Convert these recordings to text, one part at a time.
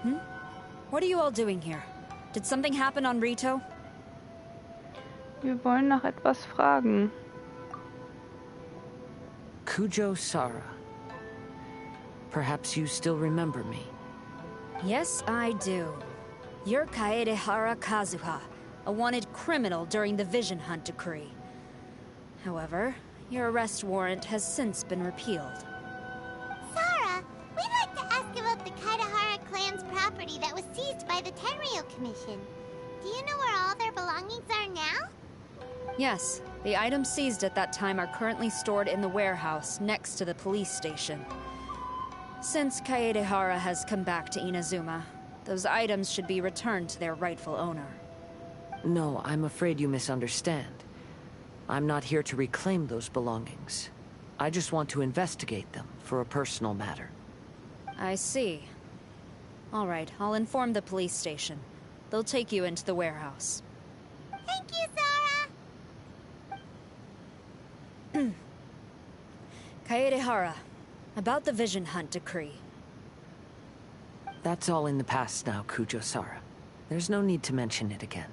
What are you all doing here? Did something happen on Rito? Wir wollen nach etwas fragen. Kujo Sara. Perhaps you still remember me. Yes, I do. You're Kaedehara Kazuha, a wanted criminal during the Vision Hunt decree. However, your arrest warrant has since been repealed. Sara, we'd like to ask about the Kaedehara clan's property that was seized by the Tenryou Commission. Do you know where all their belongings are now? Yes, the items seized at that time are currently stored in the warehouse next to the police station. Since Kaedehara has come back to Inazuma, those items should be returned to their rightful owner. No, I'm afraid you misunderstand. I'm not here to reclaim those belongings. I just want to investigate them for a personal matter. I see. All right, I'll inform the police station. They'll take you into the warehouse. Thank you, Sara! Kaedehara, about the Vision Hunt decree. That's all in the past now, Kujo Sara. There's no need to mention it again.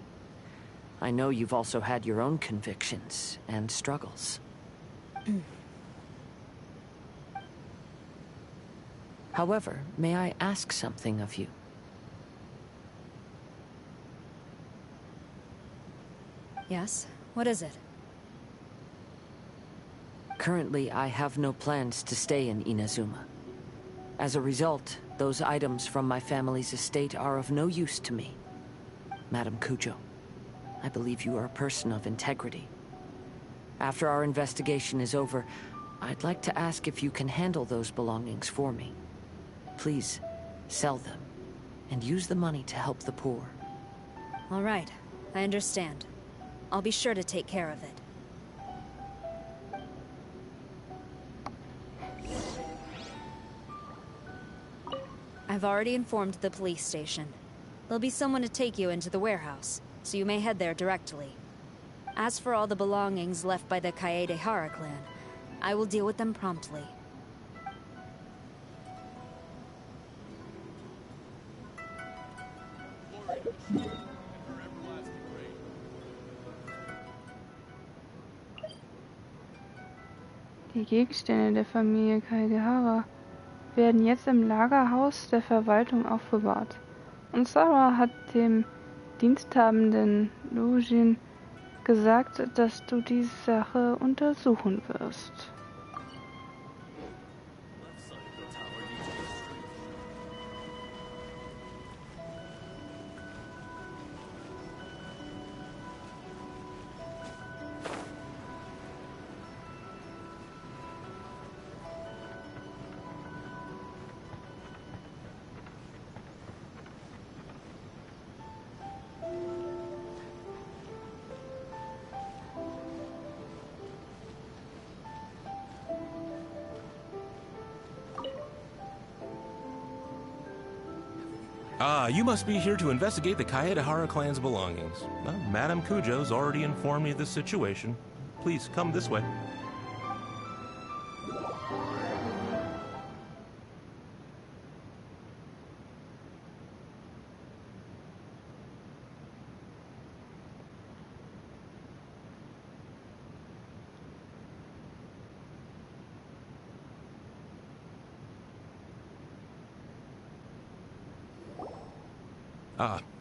I know you've also had your own convictions and struggles. However, may I ask something of you? Yes? What is it? Currently, I have no plans to stay in Inazuma. As a result, those items from my family's estate are of no use to me. Madam Kujo, I believe you are a person of integrity. After our investigation is over, I'd like to ask if you can handle those belongings for me. Please, sell them, and use the money to help the poor. All right, I understand. I'll be sure to take care of it. I've already informed the police station. There'll be someone to take you into the warehouse, so you may head there directly. As for all the belongings left by the Kaedehara clan, I will deal with them promptly. Die Gegenstände der Familie Kaedehara werden jetzt im Lagerhaus der Verwaltung aufbewahrt. Und Sara hat dem diensthabenden Lujin gesagt, dass du die Sache untersuchen wirst. Ah, you must be here to investigate the Kaedehara clan's belongings. Well, Madame Kujo's already informed me of this situation. Please, come this way.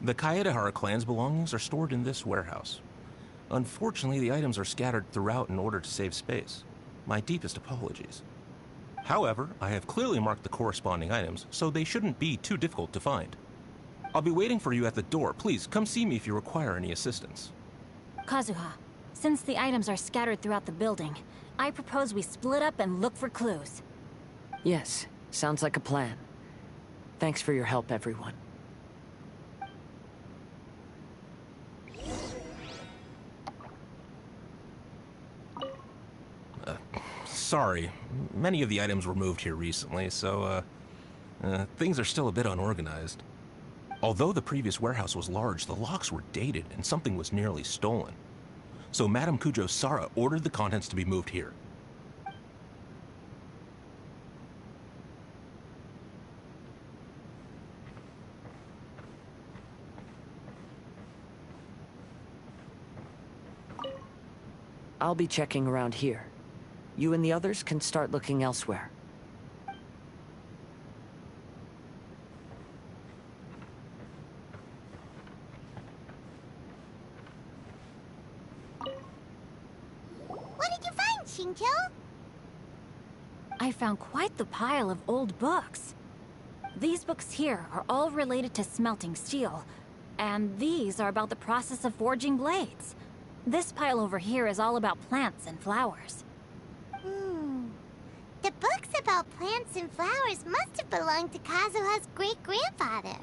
The Kaedehara clan's belongings are stored in this warehouse. Unfortunately, the items are scattered throughout in order to save space. My deepest apologies. However, I have clearly marked the corresponding items, so they shouldn't be too difficult to find. I'll be waiting for you at the door. Please, come see me if you require any assistance. Kazuha, since the items are scattered throughout the building, I propose we split up and look for clues. Yes, sounds like a plan. Thanks for your help, everyone. Sorry, many of the items were moved here recently, so, things are still a bit unorganized. Although the previous warehouse was large, the locks were dated and something was nearly stolen. So Madame Kujo Sara ordered the contents to be moved here. I'll be checking around here. You and the others can start looking elsewhere. What did you find, Xingqiu? I found quite the pile of old books. These books here are all related to smelting steel, and these are about the process of forging blades. This pile over here is all about plants and flowers. The books about plants and flowers must have belonged to Kazuha's great-grandfather.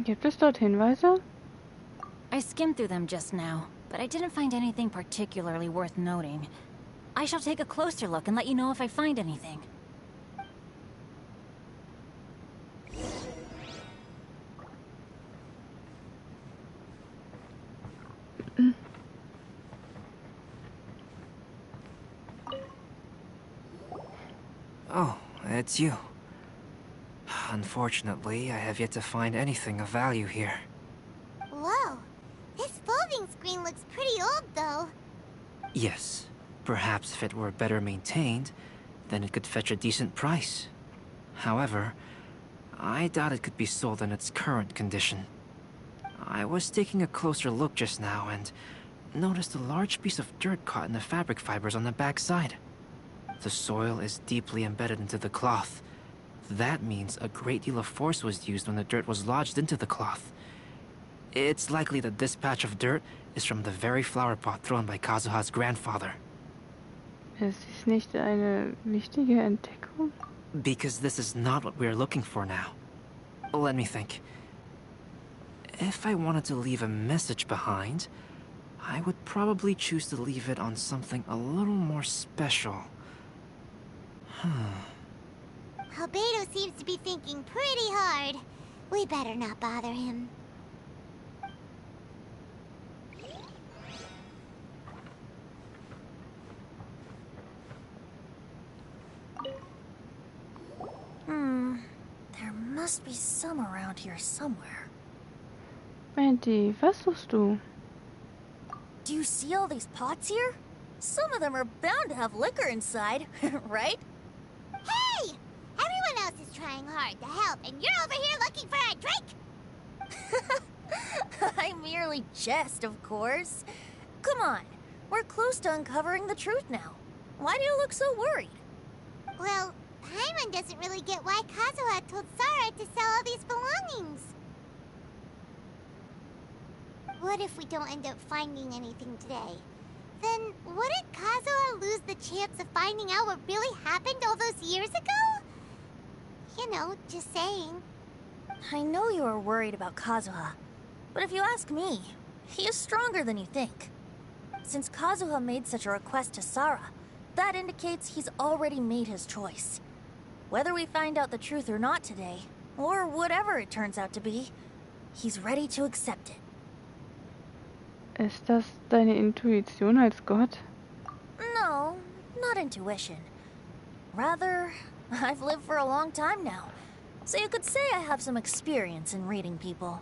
Gibt es dort Hinweise? I skimmed through them just now, but I didn't find anything particularly worth noting. I shall take a closer look and let you know if I find anything. Oh, it's you. Unfortunately, I have yet to find anything of value here. Whoa, this folding screen looks pretty old, though. Yes, perhaps if it were better maintained, then it could fetch a decent price. However, I doubt it could be sold in its current condition. I was taking a closer look just now and noticed a large piece of dirt caught in the fabric fibers on the back side. The soil is deeply embedded into the cloth. That means a great deal of force was used when the dirt was lodged into the cloth. It's likely that this patch of dirt is from the very flower pot thrown by Kazuha's grandfather. Ist dies nicht eine wichtige Entdeckung? Because this is not what we're looking for now. Let me think. If I wanted to leave a message behind, I would probably choose to leave it on something a little more special. Albedo seems to be thinking pretty hard. We better not bother him. There must be some around here somewhere. Mandy, was suchst du? Do you see all these pots here? Some of them are bound to have liquor inside, right? Hey! Everyone else is trying hard to help, and you're over here looking for a drink? I merely jest, of course. Come on, we're close to uncovering the truth now. Why do you look so worried? Well, Paimon doesn't really get why Kazuha told Sara to sell all these belongings. What if we don't end up finding anything today? Then wouldn't Kazuha lose the chance of finding out what really happened all those years ago? You know, just saying. I know you are worried about Kazuha, but if you ask me, he is stronger than you think. Since Kazuha made such a request to Sara, that indicates he's already made his choice. Whether we find out the truth or not today, or whatever it turns out to be, he's ready to accept it. Ist das deine Intuition als Gott? No, not intuition. Rather, I've lived for a long time now, so you could say I have some experience in reading people.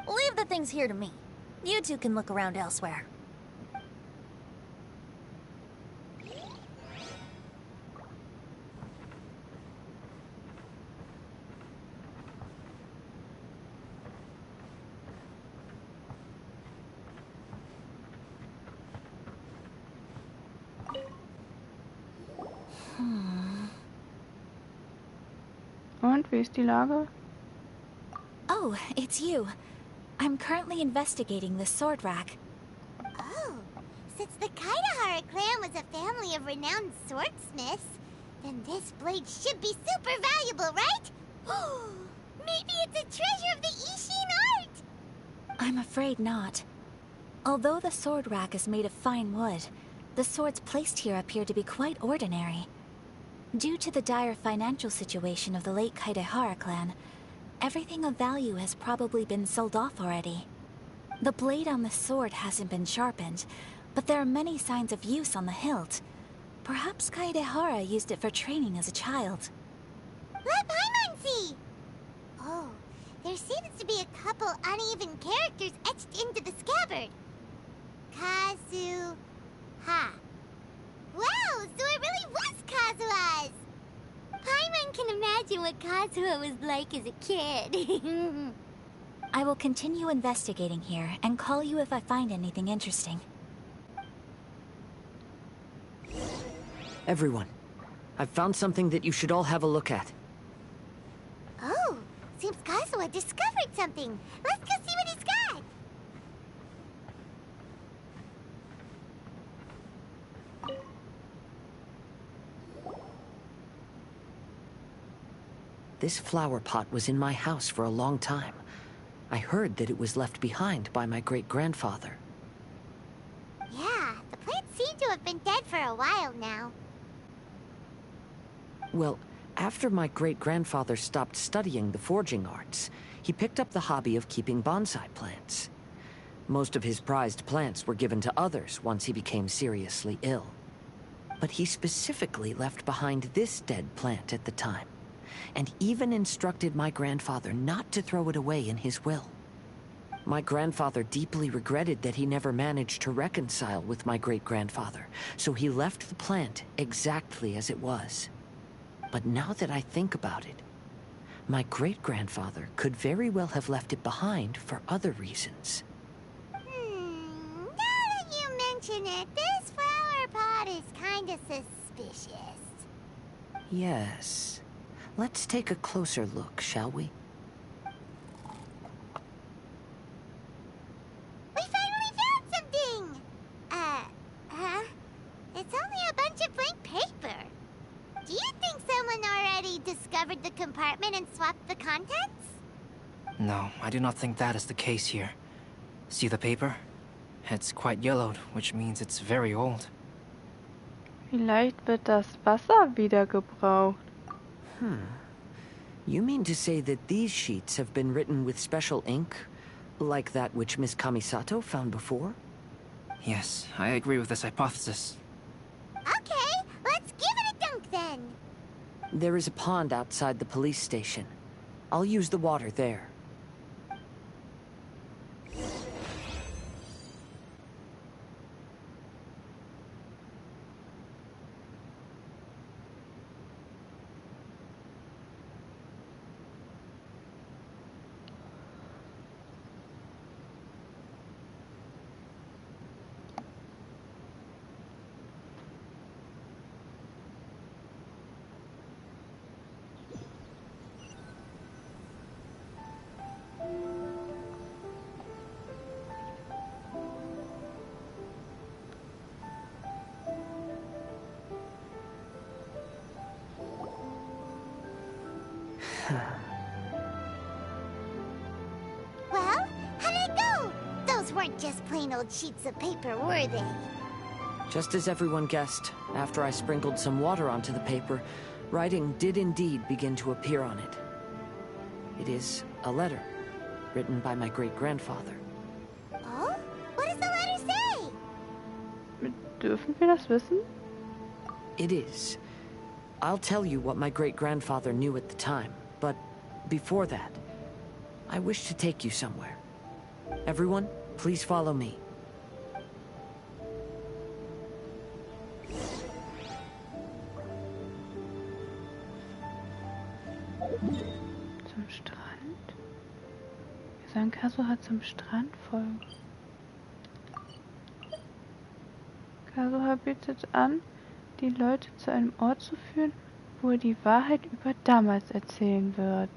Leave the things here to me. You two can look around elsewhere. Und, wie ist die Lage? Oh, it's you. I'm currently investigating the sword rack. Oh, since the Kaidahara clan was a family of renowned swordsmiths, then this blade should be super valuable, right? Maybe it's a treasure of the Ishin art! I'm afraid not. Although the sword rack is made of fine wood, the swords placed here appear to be quite ordinary. Due to the dire financial situation of the late Kaidahara clan, everything of value has probably been sold off already. The blade on the sword hasn't been sharpened, but there are many signs of use on the hilt. Perhaps Kaidahara used it for training as a child. Let Paimon see! Oh, there seems to be a couple uneven characters etched into the scabbard. Kazuha. Wow, so it really was Kazuha's! Paimon can imagine what Kazuha was like as a kid. I will continue investigating here and call you if I find anything interesting. Everyone, I've found something that you should all have a look at. Oh, seems Kazuha discovered something. Let's go see what he's got. This flower pot was in my house for a long time. I heard that it was left behind by my great-grandfather. Yeah, the plants seem to have been dead for a while now. Well, after my great-grandfather stopped studying the forging arts, he picked up the hobby of keeping bonsai plants. Most of his prized plants were given to others once he became seriously ill. But he specifically left behind this dead plant at the time, and even instructed my grandfather not to throw it away in his will. My grandfather deeply regretted that he never managed to reconcile with my great-grandfather, so he left the plant exactly as it was. But now that I think about it, my great-grandfather could very well have left it behind for other reasons. Now that you mention it, this flower pot is kinda suspicious. Yes. Let's take a closer look, shall we? We finally found something! It's only a bunch of blank paper. Do you think someone already discovered the compartment and swapped the contents? No, I do not think that is the case here. See the paper? It's quite yellowed, which means it's very old. Vielleicht wird das Wasser wieder gebraucht. You mean to say that these sheets have been written with special ink, like that which Miss Kamisato found before? Yes, I agree with this hypothesis. Okay, let's give it a dunk then. There is a pond outside the police station. I'll use the water there. Well, how did it go? Those weren't just plain old sheets of paper, were they? Just as everyone guessed, after I sprinkled some water onto the paper, writing did indeed begin to appear on it. It is a letter, written by my great-grandfather. Oh? What does the letter say? Dürfen wir das wissen? It is. I'll tell you what my great-grandfather knew at the time, but before that, I wish to take you somewhere. Everyone, please follow me. Zum Strand? Wir sagen, Kazuha zum Strand folgen. Kazuha bietet an, die Leute zu einem Ort zu führen, wo er die Wahrheit über damals erzählen wird.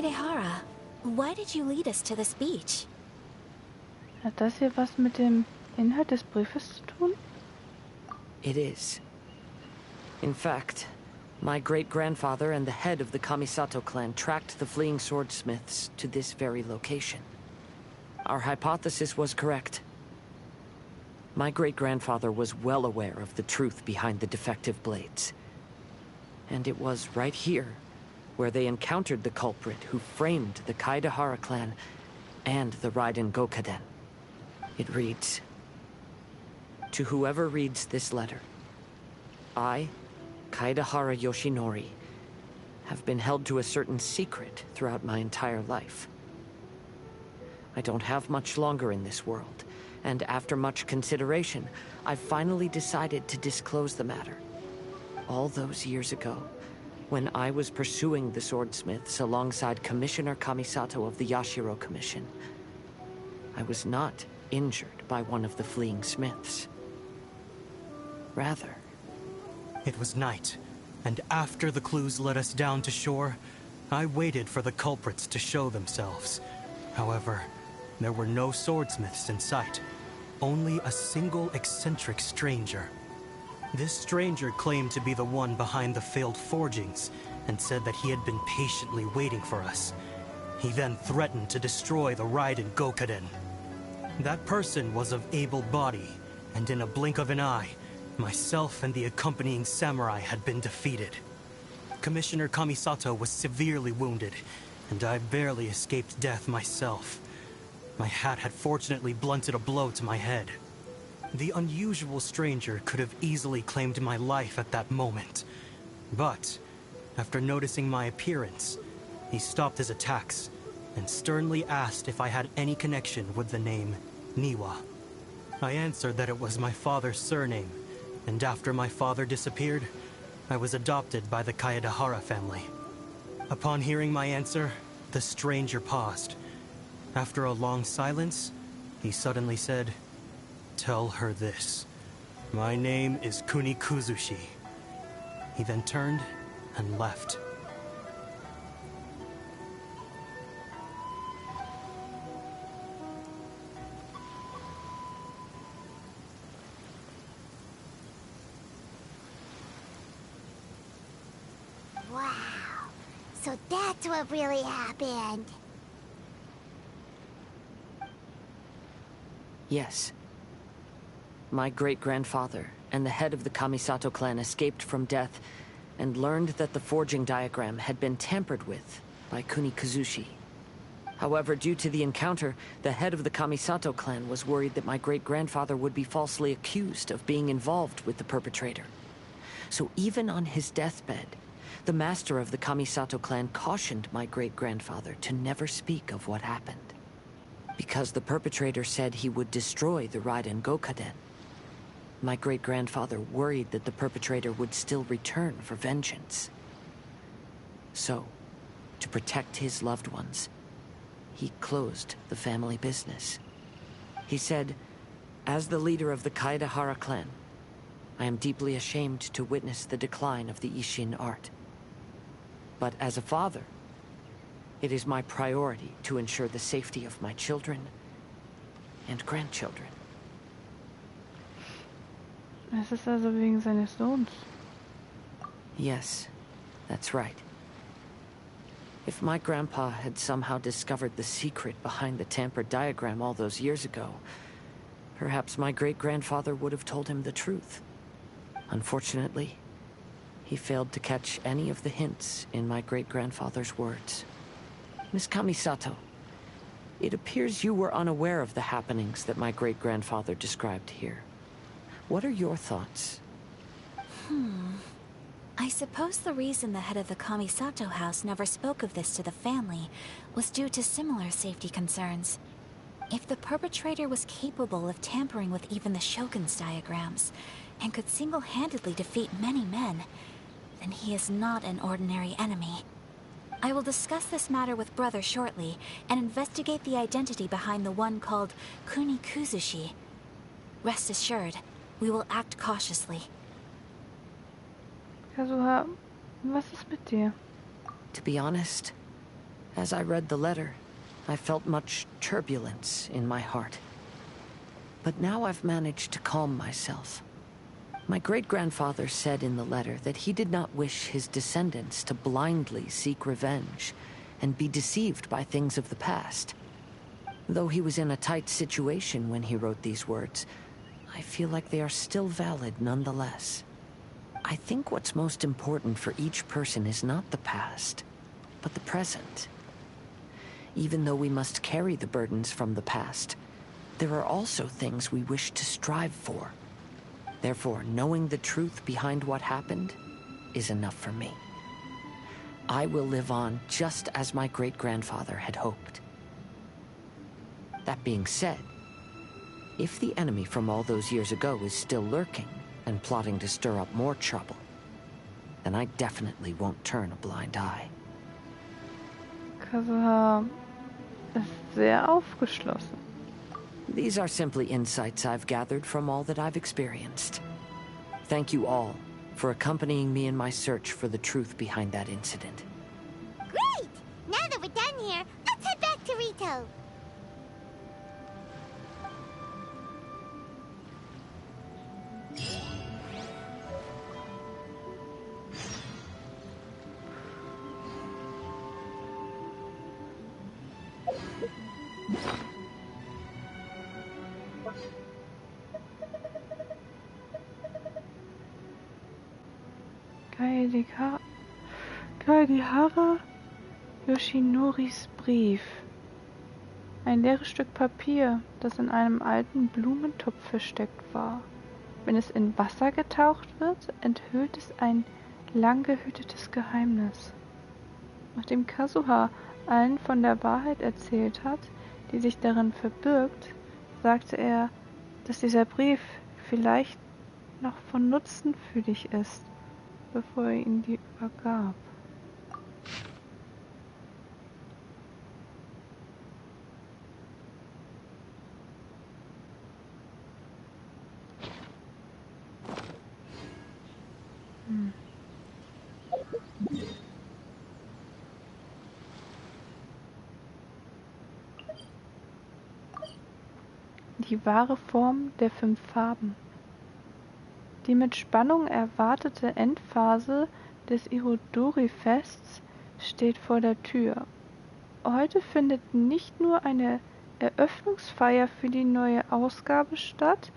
Kaedehara, why did you lead us to this beach? Hat das hier was mit dem Inhalt des Briefes zu tun? It is. In fact, my great-grandfather and the head of the Kamisato clan tracked the fleeing swordsmiths to this very location. Our hypothesis was correct. My great-grandfather was well aware of the truth behind the defective blades. And it was right here where they encountered the culprit who framed the Kaedehara clan and the Raiden Gokaden. It reads, "To whoever reads this letter, I, Kaedehara Yoshinori, have been held to a certain secret throughout my entire life. I don't have much longer in this world, and after much consideration, I finally decided to disclose the matter. All those years ago, when I was pursuing the swordsmiths alongside Commissioner Kamisato of the Yashiro Commission, I was not injured by one of the fleeing smiths. Rather, it was night, and after the clues led us down to shore, I waited for the culprits to show themselves. However, there were no swordsmiths in sight, only a single eccentric stranger. This stranger claimed to be the one behind the failed forgings, and said that he had been patiently waiting for us. He then threatened to destroy the Raiden Gokaden. That person was of able body, and in a blink of an eye, myself and the accompanying samurai had been defeated. Commissioner Kamisato was severely wounded, and I barely escaped death myself. My hat had fortunately blunted a blow to my head. The unusual stranger could have easily claimed my life at that moment. But, after noticing my appearance, he stopped his attacks and sternly asked if I had any connection with the name Niwa. I answered that it was my father's surname, and after my father disappeared, I was adopted by the Kaedehara family. Upon hearing my answer, the stranger paused. After a long silence, he suddenly said, "Tell her this. My name is Kuni Kuzushi." He then turned and left. Wow. So that's what really happened. yes. My great-grandfather and the head of the Kamisato clan escaped from death and learned that the forging diagram had been tampered with by Kuni Kuzushi. However, due to the encounter, the head of the Kamisato clan was worried that my great-grandfather would be falsely accused of being involved with the perpetrator. So even on his deathbed, the master of the Kamisato clan cautioned my great-grandfather to never speak of what happened. Because the perpetrator said he would destroy the Raiden Gokaden. My great-grandfather worried that the perpetrator would still return for vengeance. So, to protect his loved ones, he closed the family business. He said, "As the leader of the Kaedehara clan, I am deeply ashamed to witness the decline of the Ishin art. But as a father, it is my priority to ensure the safety of my children and grandchildren." Es ist also wegen seines Sohns. Yes, that's right. If my grandpa had somehow discovered the secret behind the tampered diagram all those years ago, perhaps my great-grandfather would have told him the truth. Unfortunately, he failed to catch any of the hints in my great-grandfather's words. Miss Kamisato, it appears you were unaware of the happenings that my great-grandfather described here. What are your thoughts? I suppose the reason the head of the Kamisato house never spoke of this to the family was due to similar safety concerns. If the perpetrator was capable of tampering with even the Shogun's diagrams, and could single-handedly defeat many men, then he is not an ordinary enemy. I will discuss this matter with Brother shortly, and investigate the identity behind the one called Kuni Kuzushi. Rest assured, we will act cautiously. Kazuha, was ist mit dir? To be honest, As I read the letter, I felt much turbulence in my heart. But now I've managed to calm myself. My great-grandfather said in the letter that he did not wish his descendants to blindly seek revenge and be deceived by things of the past. Though he was in a tight situation when he wrote these words, I feel like they are still valid nonetheless. I think what's most important for each person is not the past, but the present. Even though we must carry the burdens from the past, there are also things we wish to strive for. Therefore, knowing the truth behind what happened is enough for me. I will live on just as my great-grandfather had hoped. That being said, if the enemy from all those years ago is still lurking and plotting to stir up more trouble, then I definitely won't turn a blind eye. Kazuha ist sehr aufgeschlossen. These are simply insights I've gathered from all that I've experienced. Thank you all for accompanying me in my search for the truth behind that incident. Great! Now that we're done here, let's head back to Rito. Kaedehara Yoshinoris Brief. Ein leeres Stück Papier, das in einem alten Blumentopf versteckt war. Wenn es in Wasser getaucht wird, enthüllt es ein lang gehütetes Geheimnis. Nachdem Kazuha allen von der Wahrheit erzählt hat, die sich darin verbirgt, sagte er, dass dieser Brief vielleicht noch von Nutzen für dich ist, bevor er ihn dir übergab. Die wahre Form der 5 Farben. Die mit Spannung erwartete Endphase des Irodori-Fests steht vor der Tür. Heute findet nicht nur eine Eröffnungsfeier für die neue Ausgabe statt,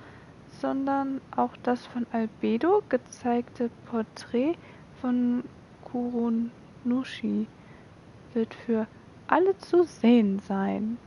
sondern auch das von Albedo gezeigte Porträt von Kuronushi wird für alle zu sehen sein.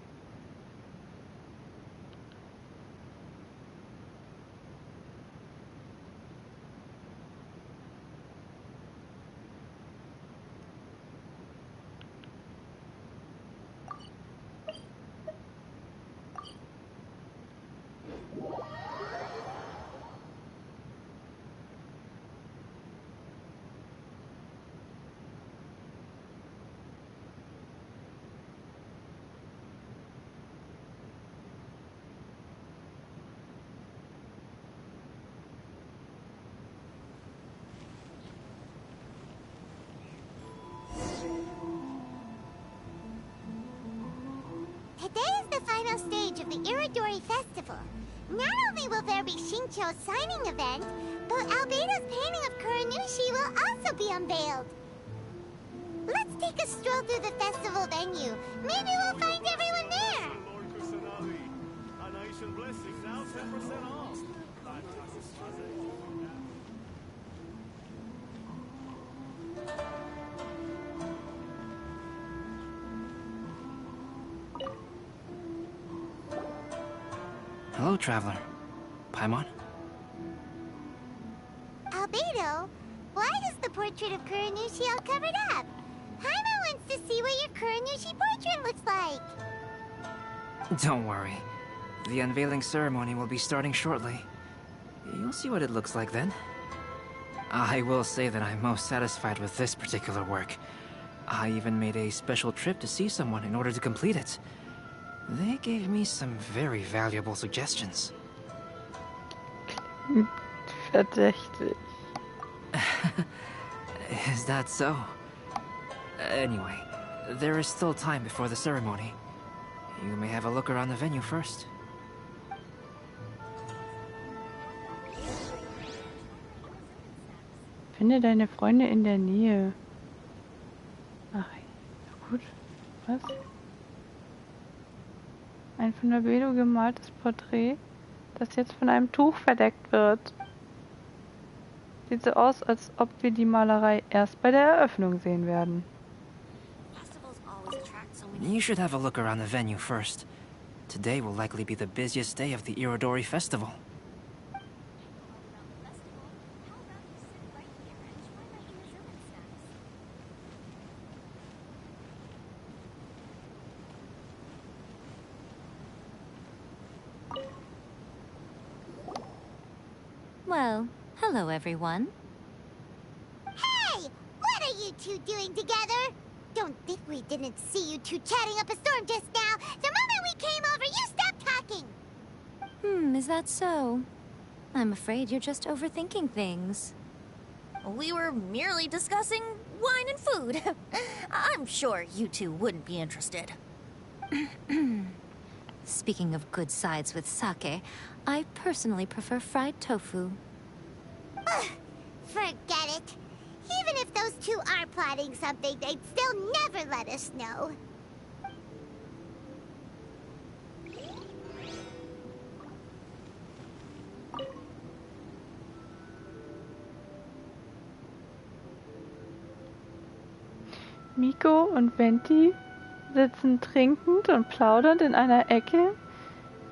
Today is the final stage of the Irodori Festival. Not only will there be Shincho's signing event, but Albedo's painting of Kuronushi will also be unveiled. Let's take a stroll through the festival venue. Maybe we'll find everyone there. Hello, traveler. Paimon? Albedo, why is the portrait of Kuronushi all covered up? Paimon wants to see what your Kuronushi portrait looks like. Don't worry. The unveiling ceremony will be starting shortly. You'll see what it looks like then. I will say that I'm most satisfied with this particular work. I even made a special trip to see someone in order to complete it. They gave me some very valuable suggestions. Verdächtig. Is that so? Anyway, There is still time before the ceremony. You may have a look around the venue first. Finde deine Freunde in der Nähe. Ach, gut. Was? Ein von der Bedo gemaltes Porträt, das jetzt von einem Tuch verdeckt wird. Sieht so aus, als ob wir die Malerei erst bei der Eröffnung sehen werden. You should have a look around the venue first. Today will likely be the busiest day of the Irodori Festival. Well, hello everyone. Hey! What are you two doing together? Don't think we didn't see you two chatting up a storm just now. The moment we came over, you stopped talking. Is that so? I'm afraid you're just overthinking things. We were merely discussing wine and food. I'm sure you two wouldn't be interested. Speaking of good sides with sake, I personally prefer fried tofu. Forget it. Even if those two are plotting something, they'd still never let us know. Miko und Venti sitzen trinkend und plaudernd in einer Ecke.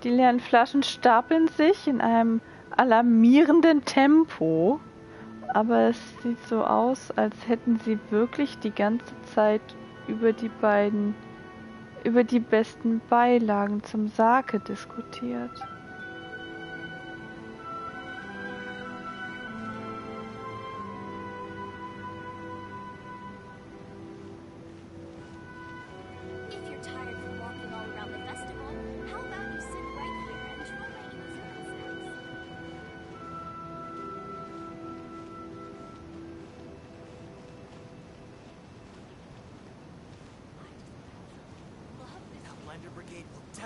Die leeren Flaschen stapeln sich in einem alarmierenden Tempo. Aber es sieht so aus, als hätten sie wirklich die ganze Zeit über die besten Beilagen zum Sake diskutiert.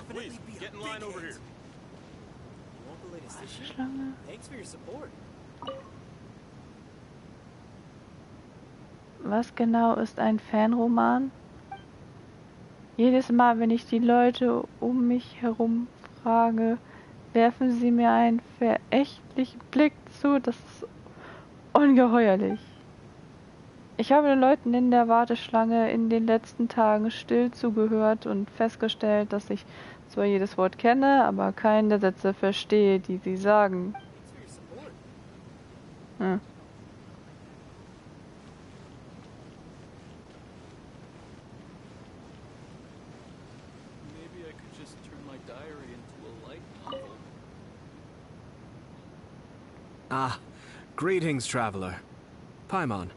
Please, get in line over here. Schlange. Thanks for your support. Was genau ist ein Fanroman? Jedes Mal, wenn ich die Leute um mich herum frage, werfen sie mir einen verächtlichen Blick zu. Das ist ungeheuerlich. Ich habe den Leuten in der Warteschlange in den letzten Tagen still zugehört und festgestellt, dass ich zwar jedes Wort kenne, aber keinen der Sätze verstehe, die sie sagen. Hm. Maybe I could just turn my diary into a light novel. Ah, greetings, traveler. Paimon.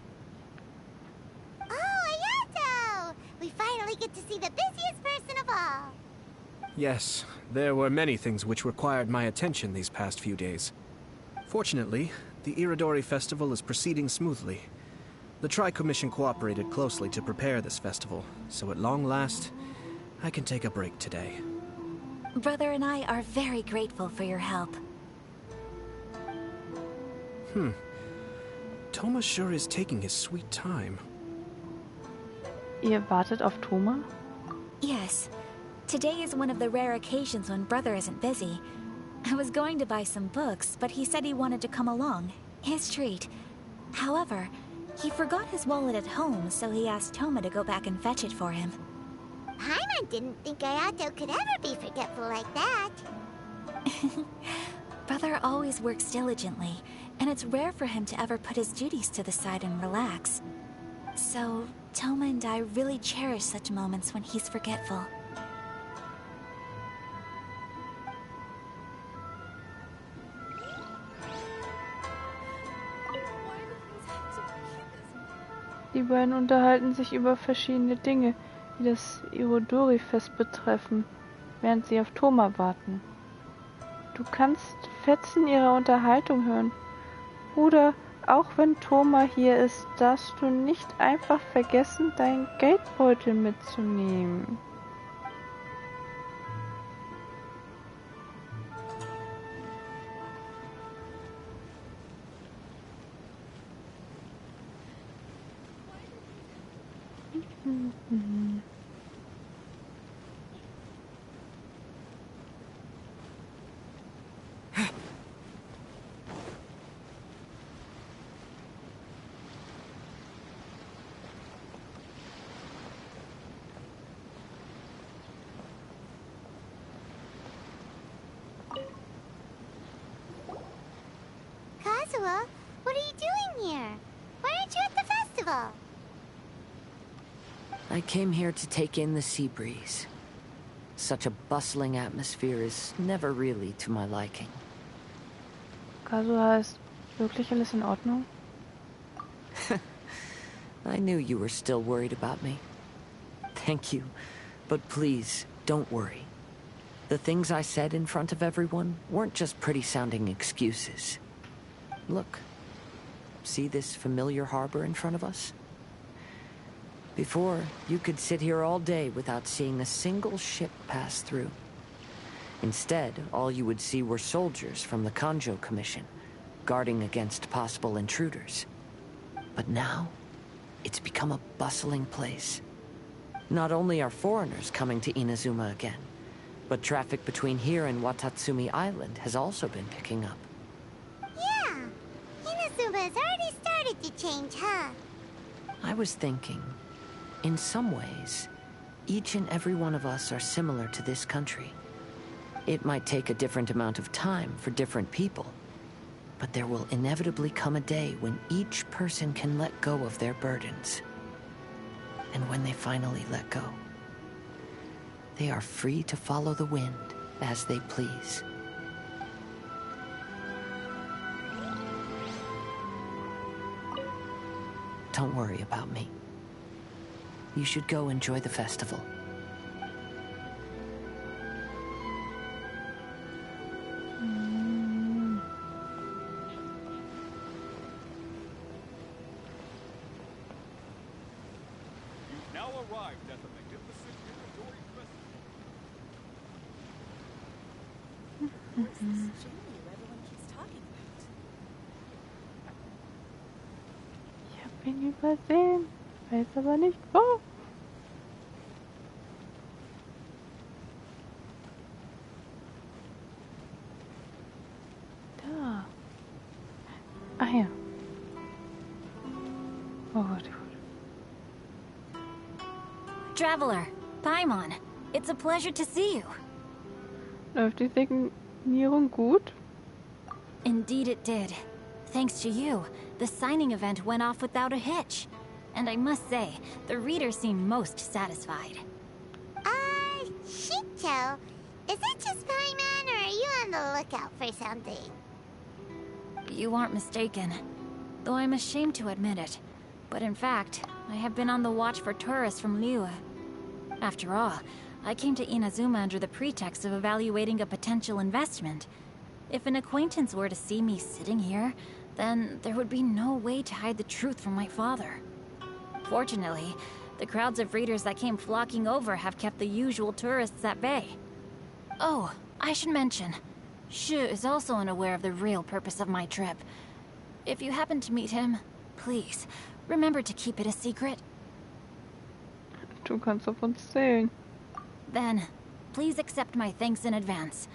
Oh, Ayato! We finally get to see the busiest person of all. Yes, there were many things which required my attention these past few days. Fortunately, the Irodori Festival is proceeding smoothly. The Tri-Commission cooperated closely to prepare this festival, so at long last, I can take a break today. Brother and I are very grateful for your help. Toma sure is taking his sweet time. Ihr wartet auf Toma? Yes. Today is one of the rare occasions when Brother isn't busy. I was going to buy some books, but he said he wanted to come along. His treat. However, he forgot his wallet at home, so he asked Toma to go back and fetch it for him. Paimon didn't think Ayato could ever be forgetful like that. Brother always works diligently, and it's rare for him to ever put his duties to the side and relax. So, Toma and I really cherish such moments when he's forgetful. Die beiden unterhalten sich über verschiedene Dinge, die das Irodori-Fest betreffen, während sie auf Toma warten. Du kannst Fetzen ihrer Unterhaltung hören. Bruder, auch wenn Thoma hier ist, darfst du nicht einfach vergessen, deinen Geldbeutel mitzunehmen. Kazuha, what are you doing here? Why aren't you at the festival? I came here to take in the sea breeze. Such a bustling atmosphere is never really to my liking. Kazuha, ist wirklich alles in Ordnung? I knew you were still worried about me. Thank you, but please, don't worry. The things I said in front of everyone weren't just pretty-sounding excuses. Look, see this familiar harbor in front of us? Before, you could sit here all day without seeing a single ship pass through. Instead, all you would see were soldiers from the Kanjo Commission, guarding against possible intruders. But now, it's become a bustling place. Not only are foreigners coming to Inazuma again, but traffic between here and Watatsumi Island has also been picking up. Yeah, Inazuma has already started to change, huh? I was thinking, in some ways, each and every one of us are similar to this country. It might take a different amount of time for different people, but there will inevitably come a day when each person can let go of their burdens. And when they finally let go, they are free to follow the wind as they please. Don't worry about me. You should go enjoy the festival. Now arrived at the magnificent Midori Festival. Where's this Jenny everyone keeps talking about? Ich hab ihn übersehen, weiß aber nicht wo. Da. Ach ja. Oh Gott. Traveler, Paimon, it's a pleasure to see you. Läuft die Signierung gut? Indeed it did. Thanks to you, the signing event went off without a hitch. And I must say, the readers seem most satisfied. Shinto, is it just Paimon, or are you on the lookout for something? You aren't mistaken. Though I'm ashamed to admit it. But in fact, I have been on the watch for tourists from Liyue. After all, I came to Inazuma under the pretext of evaluating a potential investment. If an acquaintance were to see me sitting here, then there would be no way to hide the truth from my father. Fortunately, the crowds of readers that came flocking over have kept the usual tourists at bay. Oh, I should mention, Shu is also unaware of the real purpose of my trip. If you happen to meet him, please, remember to keep it a secret. Du kannst auf uns zählen. Then, please accept my thanks in advance.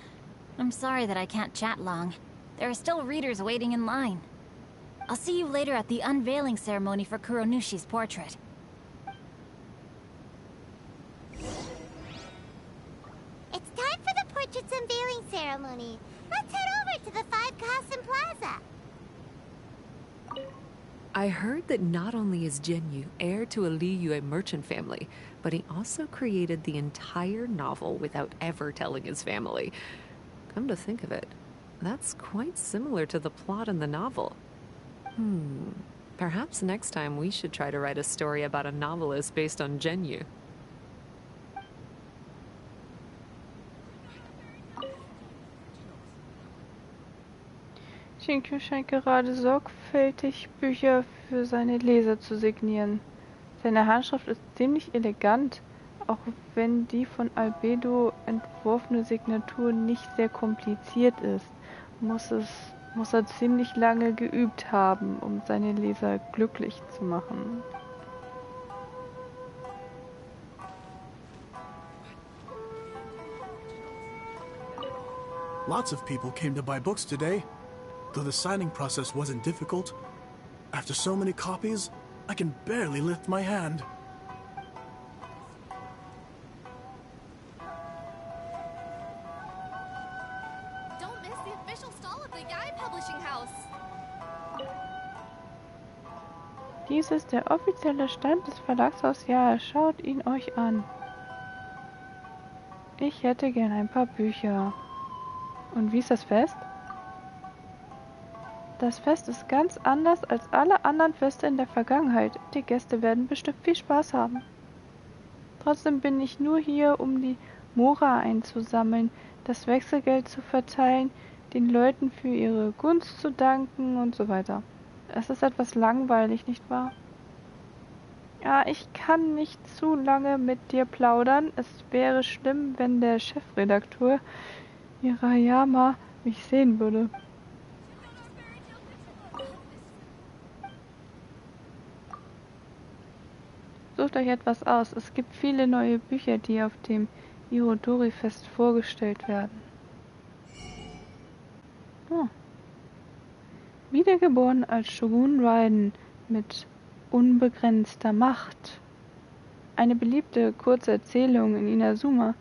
I'm sorry that I can't chat long. There are still readers waiting in line. I'll see you later at the unveiling ceremony for Kuronushi's portrait. It's time for the portrait's unveiling ceremony. Let's head over to the Five Kasen Plaza. I heard that not only is Jinyu heir to a Liyue merchant family, but he also created the entire novel without ever telling his family. Come to think of it, that's quite similar to the plot in the novel. Perhaps next time we should try to write a story about a novelist based on Jinyu. Mädchen scheint gerade sorgfältig Bücher für seine Leser zu signieren. Seine Handschrift ist ziemlich elegant, auch wenn die von Albedo entworfene Signatur nicht sehr kompliziert ist, muss er ziemlich lange geübt haben, um seine Leser glücklich zu machen. Lots of people came to buy books today, though the signing process wasn't difficult. After so many copies, I can barely lift my hand. Don't miss the official stall of the Yai Publishing House. Dies ist der offizielle Stand des Verlagshauses. Ja, schaut ihn euch an. Ich hätte gern ein paar Bücher. Und wie ist das Fest? Das Fest ist ganz anders als alle anderen Feste in der Vergangenheit. Die Gäste werden bestimmt viel Spaß haben. Trotzdem bin ich nur hier, um die Mora einzusammeln, das Wechselgeld zu verteilen, den Leuten für ihre Gunst zu danken und so weiter. Es ist etwas langweilig, nicht wahr? Ja, ich kann nicht zu lange mit dir plaudern. Es wäre schlimm, wenn der Chefredakteur Hirayama mich sehen würde. Sucht euch etwas aus. Es gibt viele neue Bücher, die auf dem Irodori-Fest vorgestellt werden. Oh. Wiedergeboren als Shogun Raiden mit unbegrenzter Macht. Eine beliebte kurze Erzählung in Inazuma,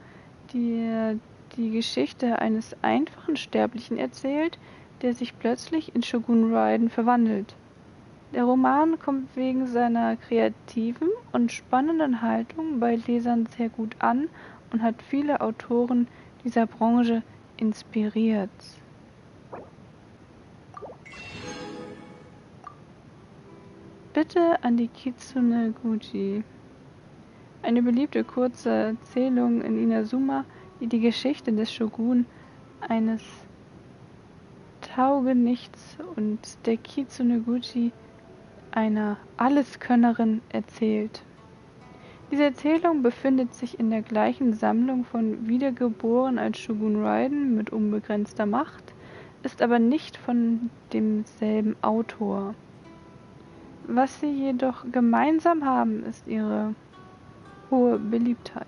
die die Geschichte eines einfachen Sterblichen erzählt, der sich plötzlich in Shogun Raiden verwandelt. Der Roman kommt wegen seiner kreativen und spannenden Haltung bei Lesern sehr gut an und hat viele Autoren dieser Branche inspiriert. Bitte an die Kitsune Guji. Eine beliebte kurze Erzählung in Inazuma, die die Geschichte des Shogun, eines Taugenichts und der Kitsune Guji, einer Alleskönnerin, erzählt. Diese Erzählung befindet sich in der gleichen Sammlung von Wiedergeboren als Shogun Raiden mit unbegrenzter Macht, ist aber nicht von demselben Autor. Was sie jedoch gemeinsam haben, ist ihre hohe Beliebtheit.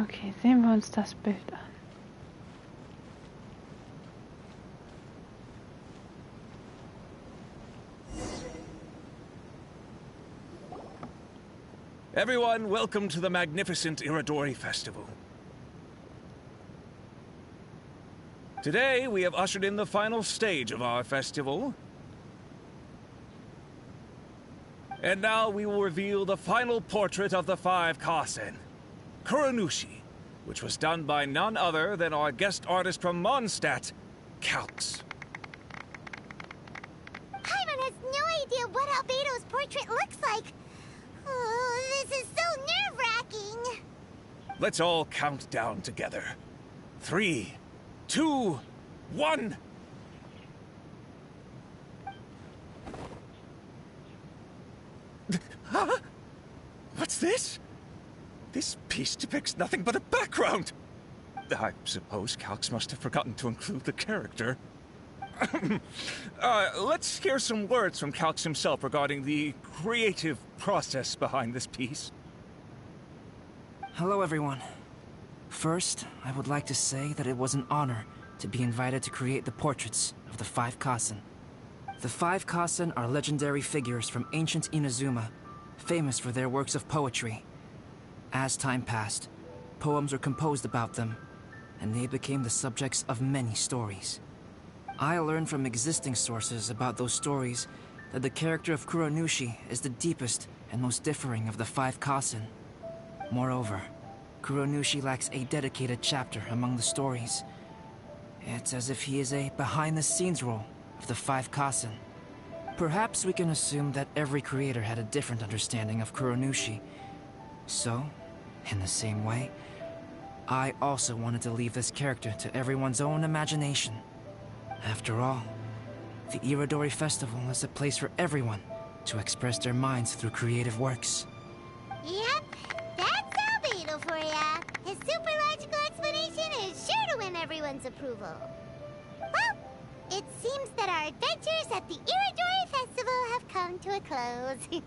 Okay, sehen wir uns das Bild an. Everyone, welcome to the magnificent Irodori Festival. Today, we have ushered in the final stage of our festival. And now we will reveal the final portrait of the 5 Kasen, Kuronushi, which was done by none other than our guest artist from Mondstadt, Calx. Paimon has no idea what Albedo's portrait looks like. Oh, this is so nerve-wracking. Let's all count down together. 3, 2, 1. Huh? What's this? This piece depicts nothing but a background. I suppose Calx must have forgotten to include the character. Let's hear some words from Calx himself regarding the creative process behind this piece. Hello, everyone. First, I would like to say that it was an honor to be invited to create the portraits of the 5 Kasen. The 5 Kasen are legendary figures from ancient Inazuma, famous for their works of poetry. As time passed, poems were composed about them, and they became the subjects of many stories. I learned from existing sources about those stories that the character of Kuronushi is the deepest and most differing of the 5 Kasen. Moreover, Kuronushi lacks a dedicated chapter among the stories, It's as if he is a behind-the-scenes role of the Five Kasen. Perhaps we can assume that every creator had a different understanding of Kuronushi. So, in the same way, I also wanted to leave this character to everyone's own imagination. After all, the Irodori Festival is a place for everyone to express their minds through creative works. Yep, that's Albedo for ya. His super logical explanation is sure to win everyone's approval. Well, it seems that our adventures at the Irodori Festival have come to a close.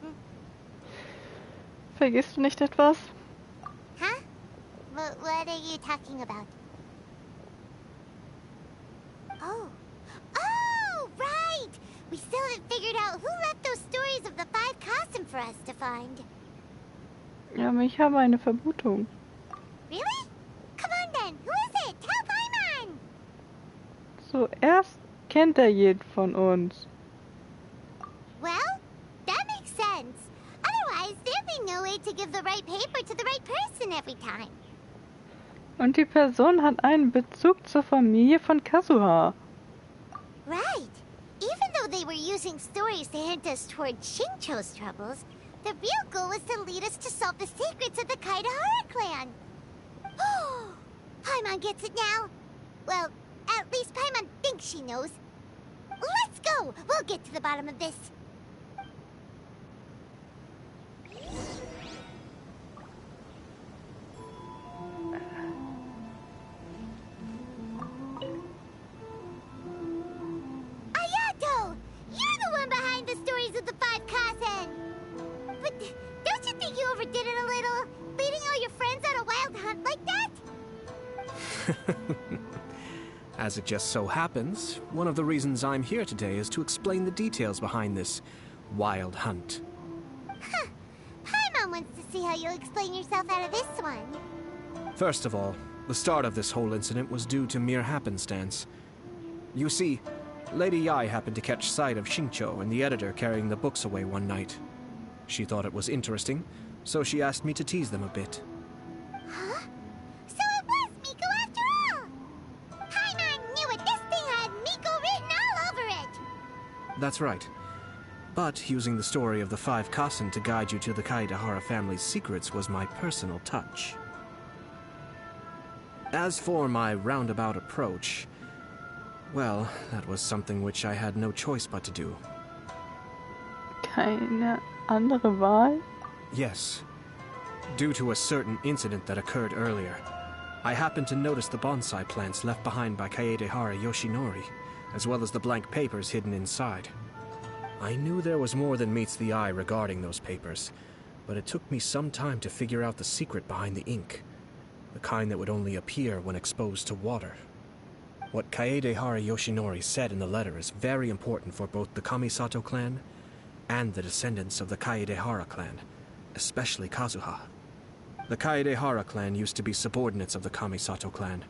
Vergisst du nicht etwas? Huh? What are you talking about? Oh, right! We still haven't figured out who left those stories of the Five Kasen for us to find. Ja, aber ich habe eine Vermutung. Really? Come on then, who is it? Tell Paimon! Zuerst kennt er jeden von uns. Well, that makes sense. Otherwise, there'd be no way to give the right paper to the right person every time. Und die Person hat einen Bezug zur Familie von Kazuha. Right. Even though they were using stories to hint us toward Shincho's troubles, the real goal was to lead us to solve the secrets of the Kaidahara clan. Oh, Paimon gets it now. Well, at least Paimon thinks she knows. Let's go! We'll get to the bottom of this. Ayato! You're the one behind the stories of the Five Kasen! But don't you think you overdid it a little? Leading all your friends on a wild hunt like that? As it just so happens, one of the reasons I'm here today is to explain the details behind this wild hunt. Huh. Paimon wants to see how you'll explain yourself out of this one. First of all, the start of this whole incident was due to mere happenstance. You see, Lady Yai happened to catch sight of Shincho and the editor carrying the books away one night. She thought it was interesting, so she asked me to tease them a bit. Huh? So it was Miko after all! Paimon knew it! This thing had Miko written all over it! That's right. But using the story of the Five Kasen to guide you to the Kaidahara family's secrets was my personal touch. As for my roundabout approach, well, that was something which I had no choice but to do. Keine andere Wahl? Yes. Due to a certain incident that occurred earlier, I happened to notice the bonsai plants left behind by Kaedehara Yoshinori, as well as the blank papers hidden inside. I knew there was more than meets the eye regarding those papers, but it took me some time to figure out the secret behind the ink, the kind that would only appear when exposed to water. What Kaedehara Yoshinori said in the letter is very important for both the Kamisato clan and the descendants of the Kaedehara clan, especially Kazuha. The Kaedehara clan used to be subordinates of the Kamisato clan.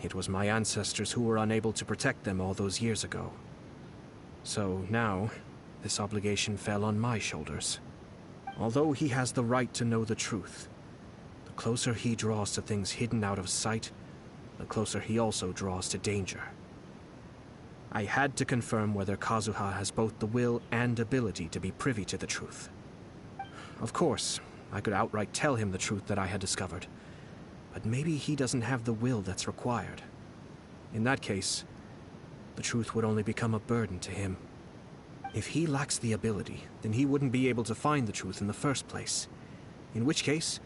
It was my ancestors who were unable to protect them all those years ago. So now, this obligation fell on my shoulders. Although he has the right to know the truth, the closer he draws to things hidden out of sight, the closer he also draws to danger. I had to confirm whether Kazuha has both the will and ability to be privy to the truth. Of course, I could outright tell him the truth that I had discovered, but maybe he doesn't have the will that's required. In that case, the truth would only become a burden to him. If he lacks the ability, then he wouldn't be able to find the truth in the first place. In which case,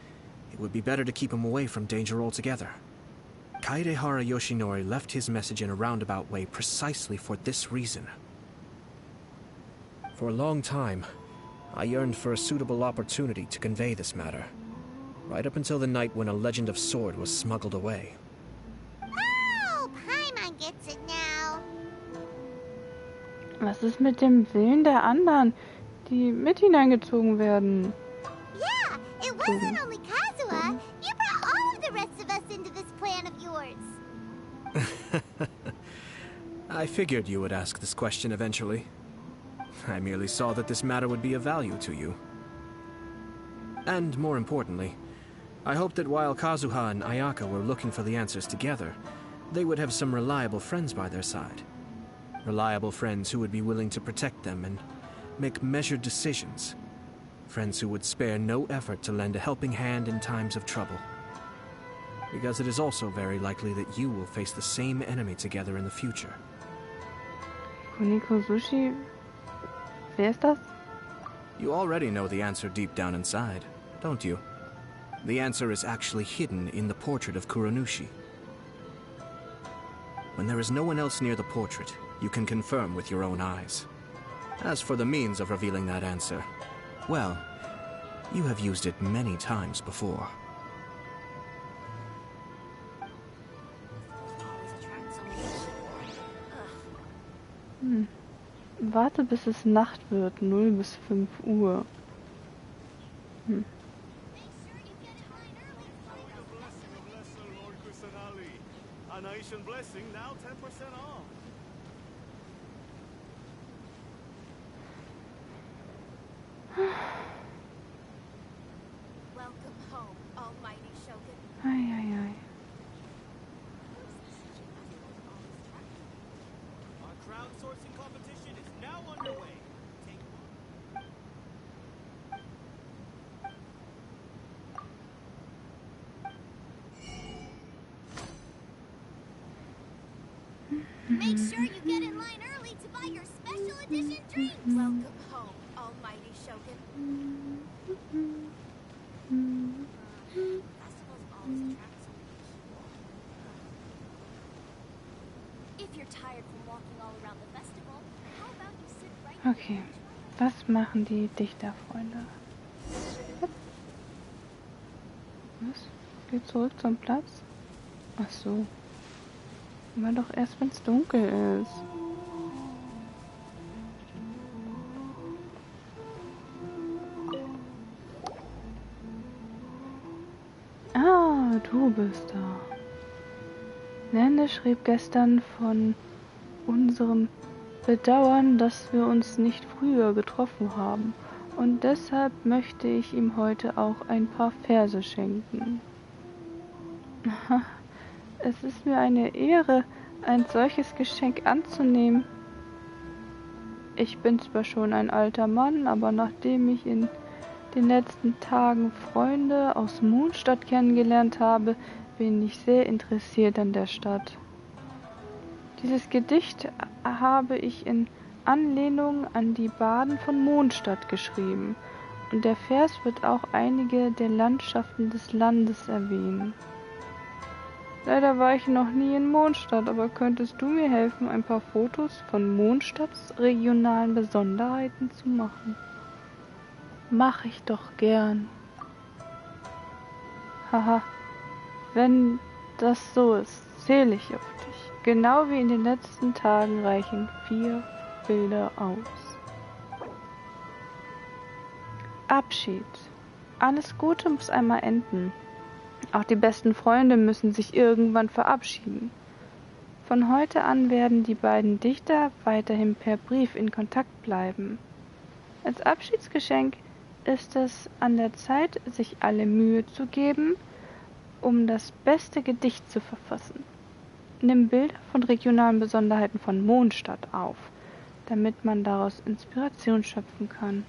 it would be better to keep him away from danger altogether. Kaedehara Yoshinori left his message in a roundabout way precisely for this reason. For a long time, I yearned for a suitable opportunity to convey this matter, right up until the night when a legend of sword was smuggled away. Oh, Paimon gets it now. Was ist mit dem Willen der anderen, die mit hineingezogen werden? Yeah, it wasn't only Kazuha. You brought all of the rest of us into this plan of yours. I figured you would ask this question eventually. I merely saw that this matter would be of value to you. And more importantly, I hoped that while Kazuha and Ayaka were looking for the answers together, they would have some reliable friends by their side. Reliable friends who would be willing to protect them and make measured decisions. Friends who would spare no effort to lend a helping hand in times of trouble. Because it is also very likely that you will face the same enemy together in the future. Kuniko Sushi? Wer ist das? You already know the answer deep down inside, don't you? The answer is actually hidden in the portrait of Kuronushi. When there is no one else near the portrait, you can confirm with your own eyes. As for the means of revealing that answer, well, you have used it many times before. Warte, bis es Nacht wird, 0 bis 5 Uhr. Eieiei. Crowdsourcing competition is now underway. Make sure you get in line early to buy your special edition drinks. Welcome home, almighty Shogun. Festivals always attract so many people. If you're tired from walking all around the festival, how about you sit right Okay, was machen die Dichterfreunde? Was? Geht zurück zum Platz? Ach so. Aber doch erst, wenn es dunkel ist. Ah, du bist da. Nenne schrieb gestern von unserem Bedauern, dass wir uns nicht früher getroffen haben. Und deshalb möchte ich ihm heute auch ein paar Verse schenken. Es ist mir eine Ehre, ein solches Geschenk anzunehmen. Ich bin zwar schon ein alter Mann, aber nachdem ich in den letzten Tagen Freunde aus Mondstadt kennengelernt habe, bin ich sehr interessiert an der Stadt. Dieses Gedicht habe ich in Anlehnung an die Baden von Mondstadt geschrieben, und der Vers wird auch einige der Landschaften des Landes erwähnen. Leider war ich noch nie in Mondstadt, aber könntest du mir helfen, ein paar Fotos von Mondstadts regionalen Besonderheiten zu machen? Mach ich doch gern. Haha, wenn das so ist, zähle ich auf dich. Genau wie in den letzten Tagen reichen 4 Bilder aus. Abschied. Alles Gute muss einmal enden. Auch die besten Freunde müssen sich irgendwann verabschieden. Von heute an werden die beiden Dichter weiterhin per Brief in Kontakt bleiben. Als Abschiedsgeschenk ist es an der Zeit, sich alle Mühe zu geben, um das beste Gedicht zu verfassen. Nimm Bilder von regionalen Besonderheiten von Mondstadt auf, damit man daraus Inspiration schöpfen kann.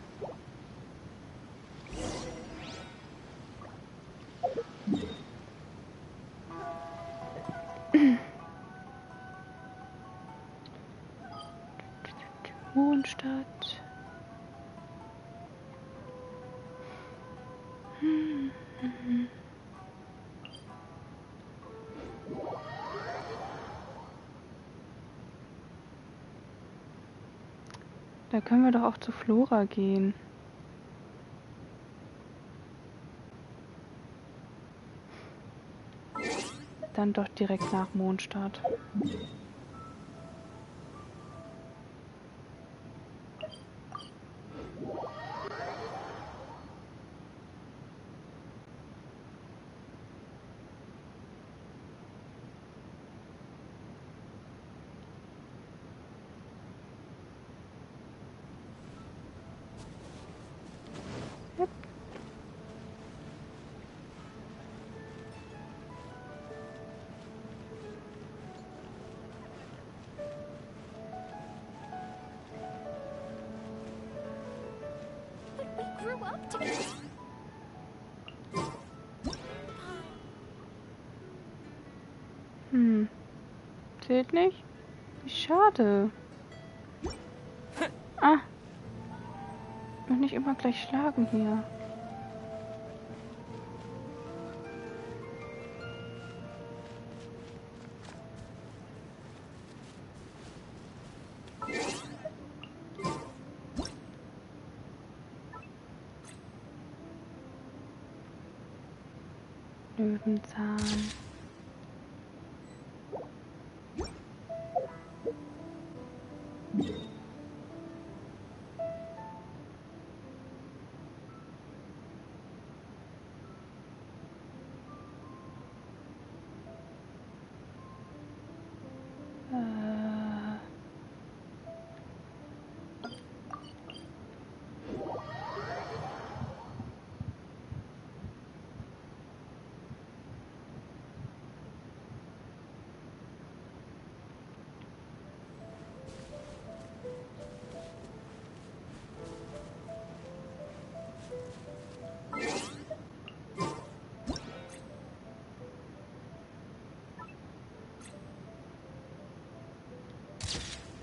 Mondstadt. Da können wir doch auch zu Flora gehen. Dann doch direkt nach Mondstadt. grew up together. Zählt nicht? Wie schade. Ah. Und nicht immer gleich schlagen hier. Löwenzahn.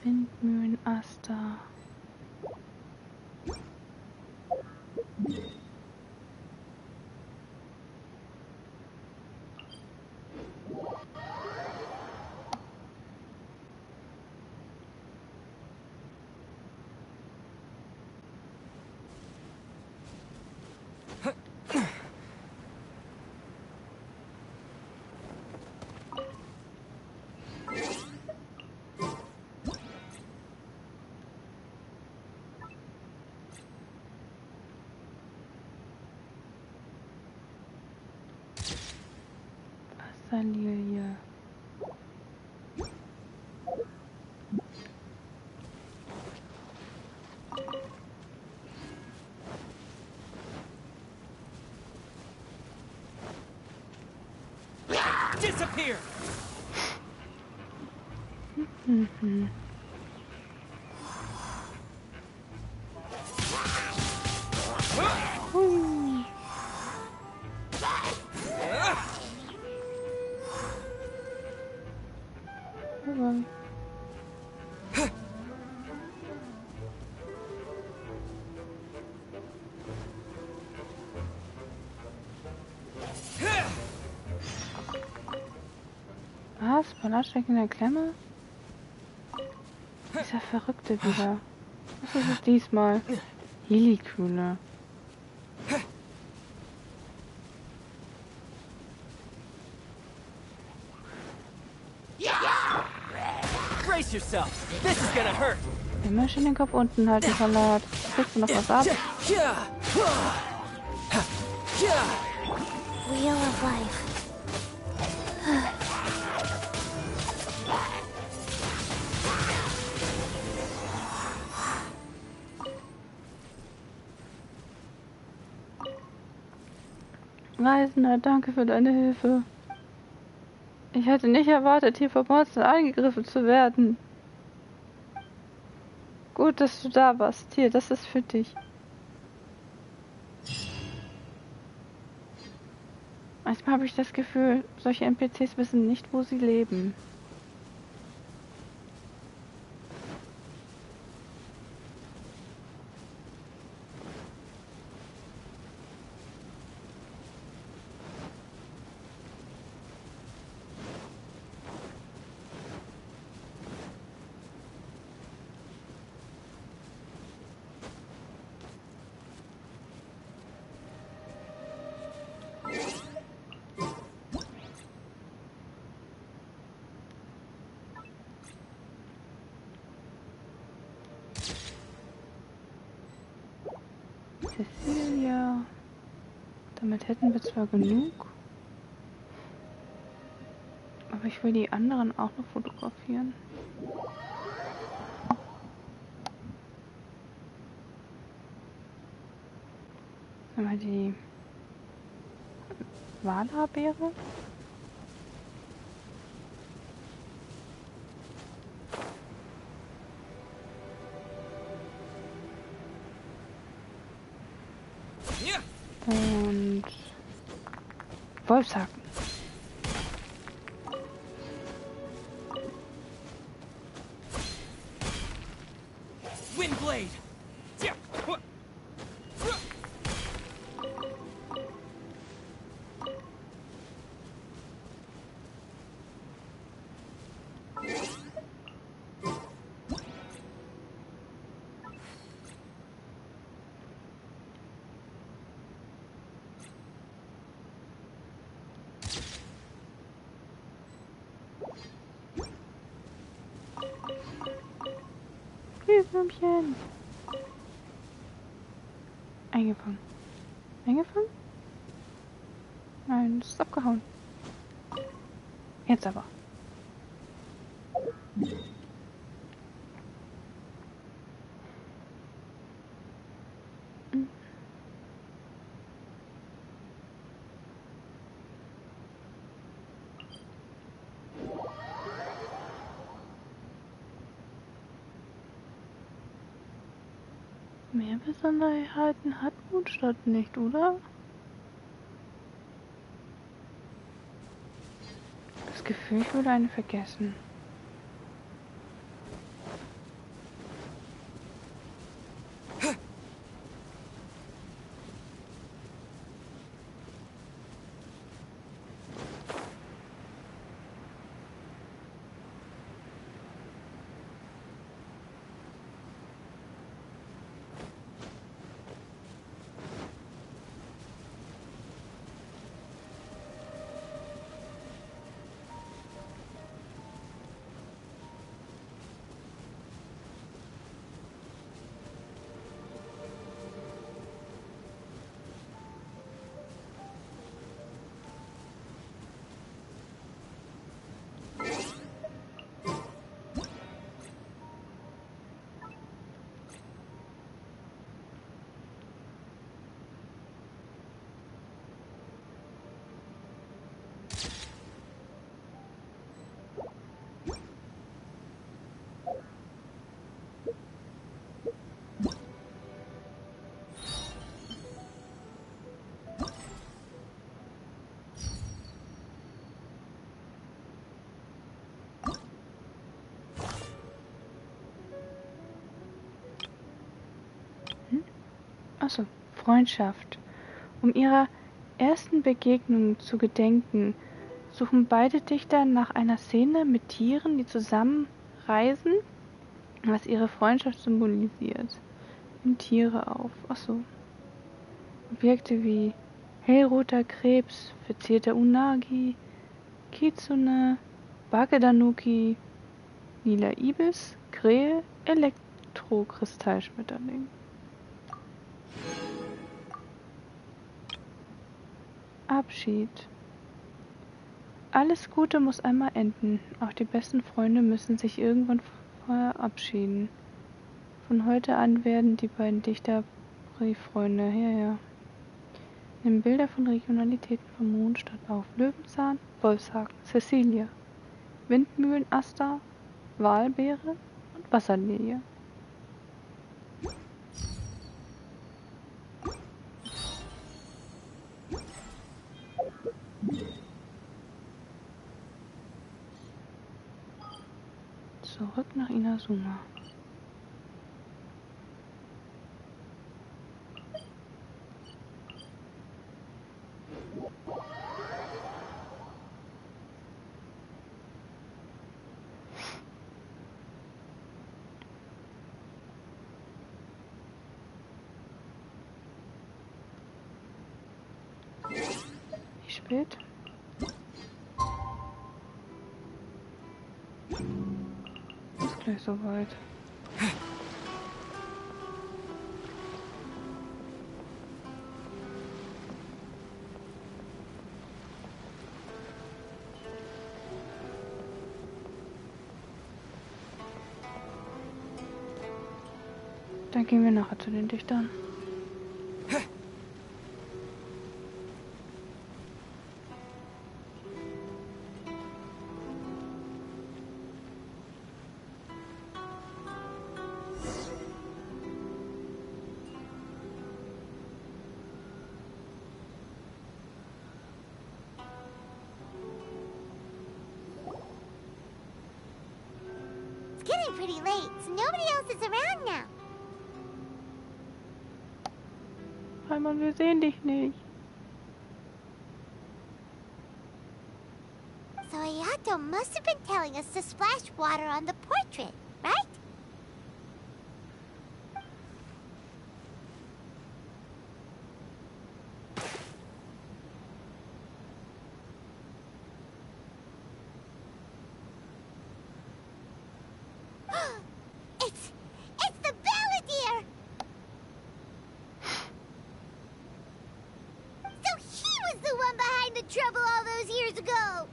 Windmühlenaster. Wasserlilie. Disappear! Was? Ballersteig in der Klemme? Dieser Verrückte wieder. Was ist es diesmal? Helikühle. Brace yourself. This is gonna hurt. Immer schön den Kopf unten halten, Salat. Kriegst du noch was ab? Wheel of Life. Reisender, danke für deine Hilfe. Ich hätte nicht erwartet, hier vom Monster angegriffen zu werden. Gut, dass du da warst. Hier, das ist für dich. Manchmal habe ich das Gefühl, solche NPCs wissen nicht, wo sie leben. Cecilia. Damit hätten wir zwar genug. Aber ich will die anderen auch noch fotografieren. Einmal die Walabeere. Und Wolfshaken. Windblade! Glühwürmchen. Eingefangen. Eingefangen? Nein, es ist abgehauen. Jetzt aber. Mehr Besonderheiten hat Mondstadt nicht, oder? Das Gefühl, ich würde eine vergessen. Achso, Freundschaft. Um ihrer ersten Begegnung zu gedenken, suchen beide Dichter nach einer Szene mit Tieren, die zusammen reisen, was ihre Freundschaft symbolisiert. Nehmen Tiere auf. Achso. Objekte wie hellroter Krebs, verzierter Unagi, Kitsune, Bakedanuki, lila Ibis, Krähe, Elektrokristallschmetterling. Abschied. Alles Gute muss einmal enden. Auch die besten Freunde müssen sich irgendwann verabschieden. Von heute an werden die beiden Dichter Brieffreunde. Ja. Nehmen Bilder von Regionalitäten von Mondstadt auf. Löwenzahn, Wolfshaken, Cecilia, Windmühlenaster, Walbeere und Wasserlilie. Zurück nach Inazuma. Wie spät? Ist gleich soweit. Dann gehen wir nachher zu den Dichtern. getting pretty late, so nobody else is around now. Raimund, wir sehen dich nicht. So Ayato must have been telling us to splash water on the portrait, right? It's the Balladeer! So he was the one behind the trouble all those years ago!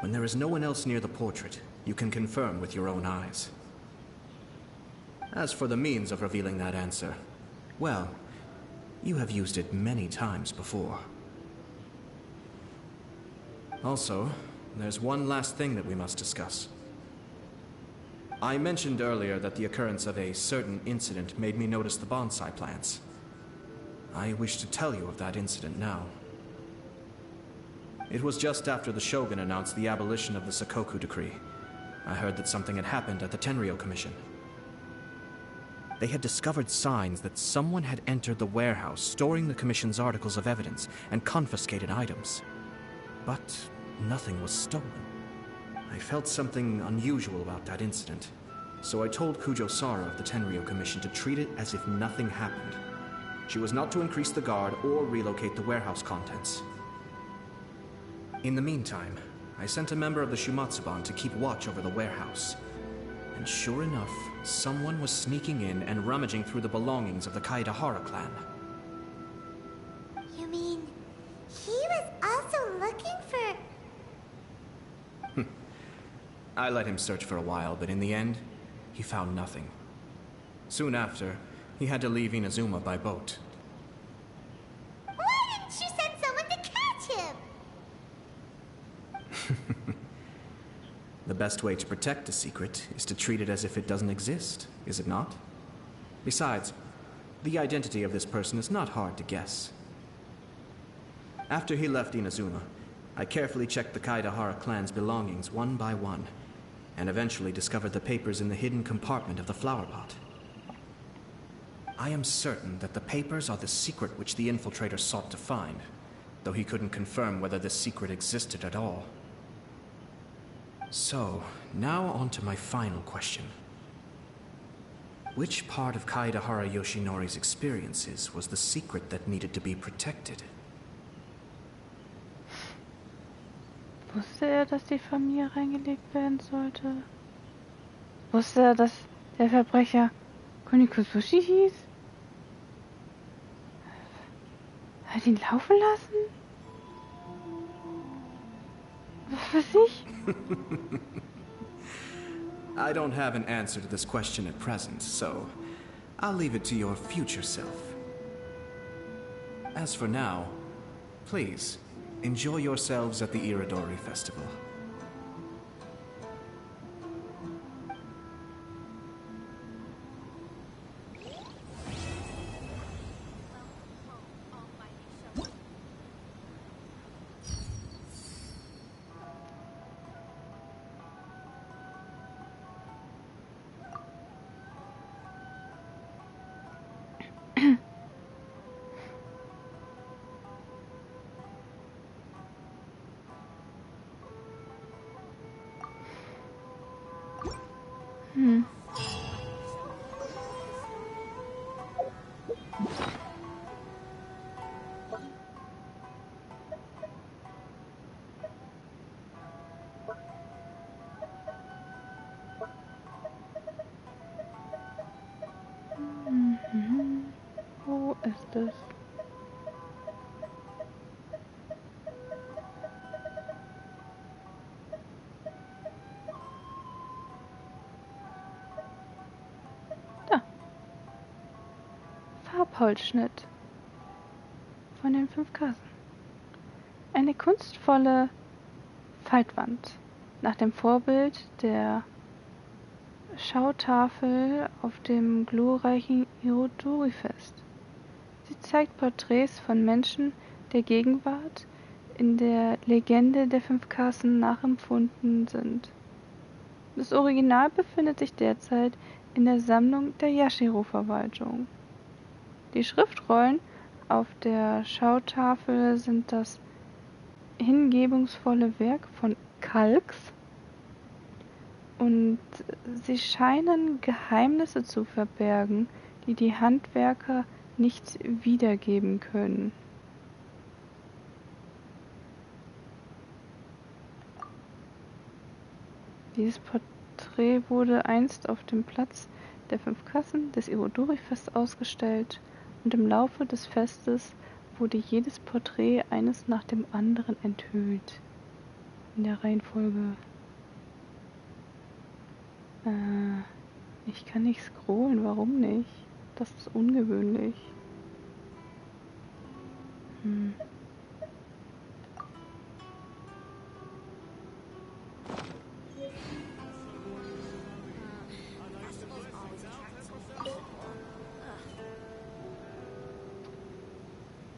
When there is no one else near the portrait, you can confirm with your own eyes. As for the means of revealing that answer, well, you have used it many times before. Also, there's one last thing that we must discuss. I mentioned earlier that the occurrence of a certain incident made me notice the bonsai plants. I wish to tell you of that incident now. It was just after the Shogun announced the abolition of the Sakoku decree. I heard that something had happened at the Tenryou Commission. They had discovered signs that someone had entered the warehouse storing the Commission's articles of evidence and confiscated items. But nothing was stolen. I felt something unusual about that incident, so I told Kujo Sara of the Tenryou Commission to treat it as if nothing happened. She was not to increase the guard or relocate the warehouse contents. In the meantime, I sent a member of the Shumatsuban to keep watch over the warehouse. And sure enough, someone was sneaking in and rummaging through the belongings of the Kaedahara clan. You mean, he was also looking for... I let him search for a while, but in the end, he found nothing. Soon after, he had to leave Inazuma by boat. Why didn't you send someone to catch him? The best way to protect a secret is to treat it as if it doesn't exist, is it not? Besides, the identity of this person is not hard to guess. After he left Inazuma, I carefully checked the Kaedahara clan's belongings one by one, and eventually discovered the papers in the hidden compartment of the flower pot. I am certain that the papers are the secret which the infiltrator sought to find, though he couldn't confirm whether this secret existed at all. So, now on to my final question. Which part of Kaedahara Yoshinori's experiences was the secret that needed to be protected? Wusste er, dass die Familie reingelegt werden sollte? Wusste er, dass der Verbrecher Kunikusushi hieß? Hat ihn laufen lassen? Was weiß ich? I don't have an answer to this question at present, so I'll leave it to your future self. As for now, please, enjoy yourselves at the Iridori Festival. Wo ist es? Da. Farbholzschnitt von den 5 Kassen. Eine kunstvolle Faltwand nach dem Vorbild der Schautafel auf dem glorreichen Irodori-Fest. Sie zeigt Porträts von Menschen der Gegenwart, in der Legende der 5 Kassen nachempfunden sind. Das Original befindet sich derzeit in der Sammlung der Yashiro-Verwaltung. Die Schriftrollen auf der Schautafel sind das hingebungsvolle Werk von Kalks und sie scheinen Geheimnisse zu verbergen, die die Handwerker nicht wiedergeben können. Dieses Porträt wurde einst auf dem Platz der 5 Kassen des Irodori-Fests ausgestellt und im Laufe des Festes wurde jedes Porträt eines nach dem anderen enthüllt. In der Reihenfolge. Ich kann nicht scrollen, warum nicht? Das ist ungewöhnlich.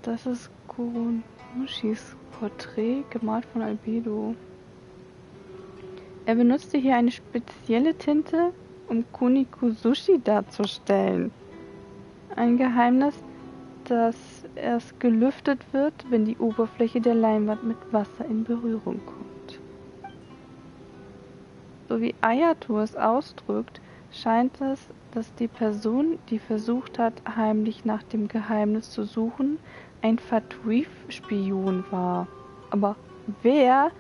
Das ist Kuronushis Porträt, gemalt von Albedo. Er benutzte hier eine spezielle Tinte, um Kunikusushi darzustellen. Ein Geheimnis, das erst gelüftet wird, wenn die Oberfläche der Leinwand mit Wasser in Berührung kommt. So wie Ayato es ausdrückt, scheint es, dass die Person, die versucht hat, heimlich nach dem Geheimnis zu suchen, ein Fatwif-Spion war. Aber wer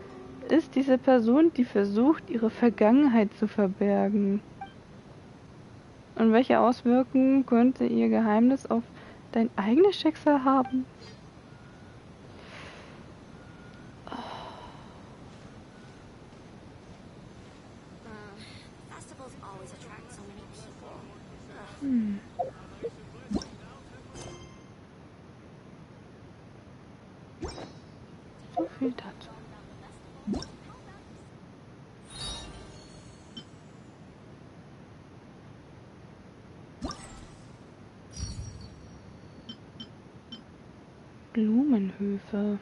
ist diese Person, die versucht, ihre Vergangenheit zu verbergen? Und welche Auswirkungen könnte ihr Geheimnis auf dein eigenes Schicksal haben? So viel dazu. Blumenhöfe.